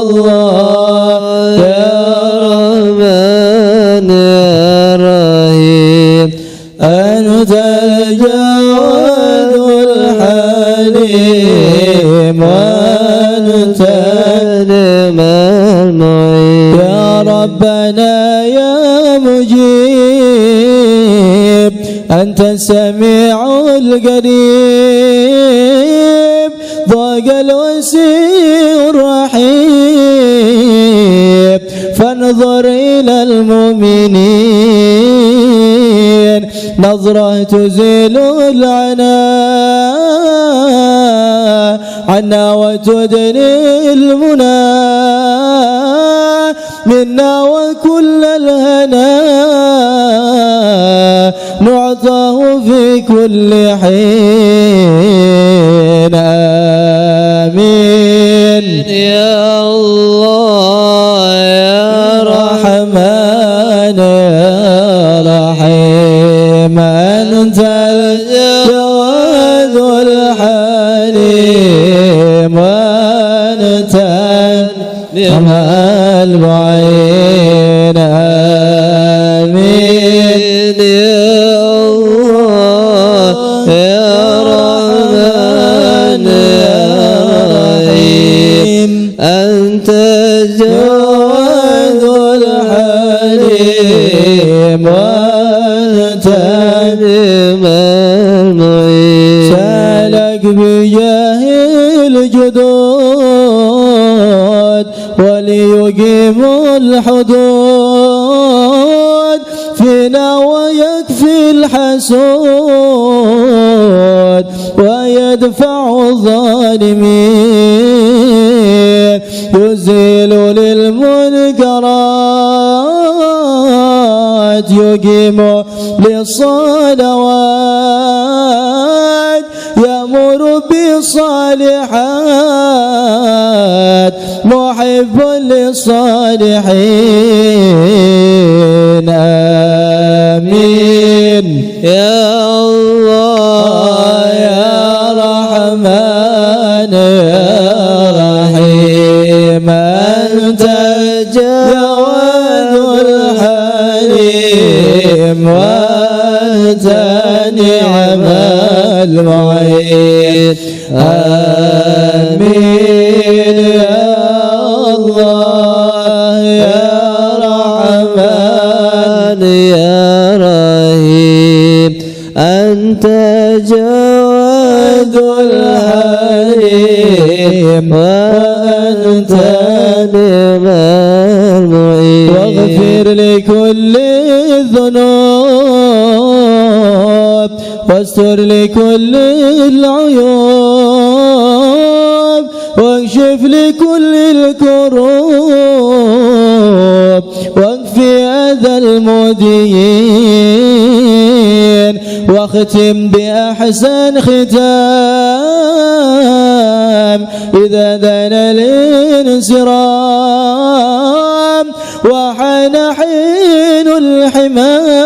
الله يا رحمن يا رحيم أنت الجواد الحليم وأنت نعم المعين. يا ربنا يا مجيب أنت السميع القريب ضاق الوسيع الرحيم فانظر إلى المؤمنين نظرة تزيل العناء عنا وتدني المنى منا وكل الهنا نعطاه في كل حين. الحليم وأنت نعم المعين آمين يا الله يا رحمن يا رحيم أنت الجواد الحليم وأنت نعم المعين سألك بجاه الجدود وليقيم الحدود فينا ويكفي الحسود ويدفع الظالمين يزيل للمنكرات يقيم للصلوات يأمر بالصالحات محب للصالحين آمين يا الله يا رحمن يا رحيم أنت الجواد الحليم وأنت نعم المعين آمين يا الله يا رحمن يا رحيم أنت جواد الحليم وأنت نعم المعين واغفر لكل الذنوب واستر لكل العيوب واكشف لكل الكروب واكفي أذى المؤذين واختم بأحسن ختام إذا دنا الانصرام وحان حين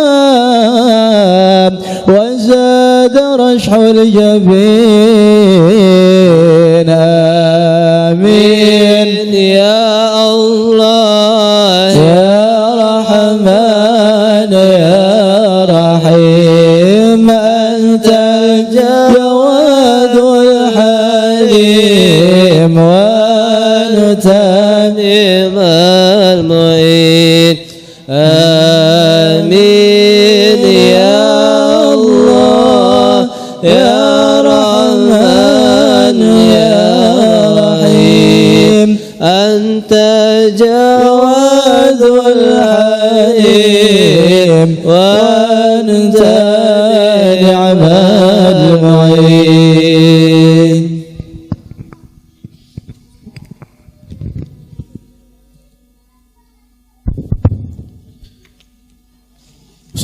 الحمام وزاد رشح الجبين آمين يا الله يا رحمن يا رحيم أنت الجواد الحليم وأنت نعم المعين آمين يا الله يا رحمن يا رحيم أنت جواد الحليم وأنت نعم المعين.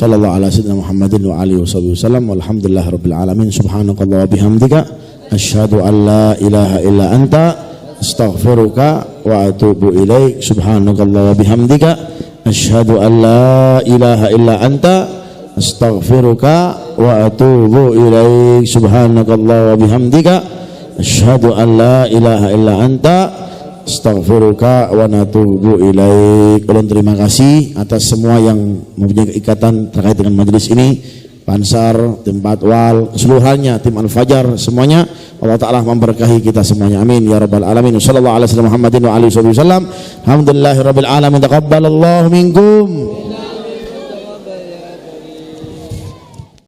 Sallallahu ala sayyidina Muhammadin wa alihi wasallam walhamdulillah rabbil alamin subhanakallah wa bihamdika asyhadu an la ilaha illa anta astaghfiruka wa atubu ilaik subhanakallah wa bihamdika asyhadu an la ilaha illa anta astaghfiruka wa atubu ilaik subhanakallah wa bihamdika asyhadu an la ilaha illa anta astaghfiruka wa natubu ilaik. Ulun terima kasih atas semua yang mempunyai keikatan terkait dengan majelis ini, Pansar, tim Patwal, keseluruhannya, tim Al-Fajar, semuanya. Allah Ta'ala memberkahi kita semuanya, amin ya rabbal alamin. Sallallahu alaihi wasallam Muhammadin wa alihi wasallam. Alhamdulillahi rabbil alamin. Taqabbalallahu minkum.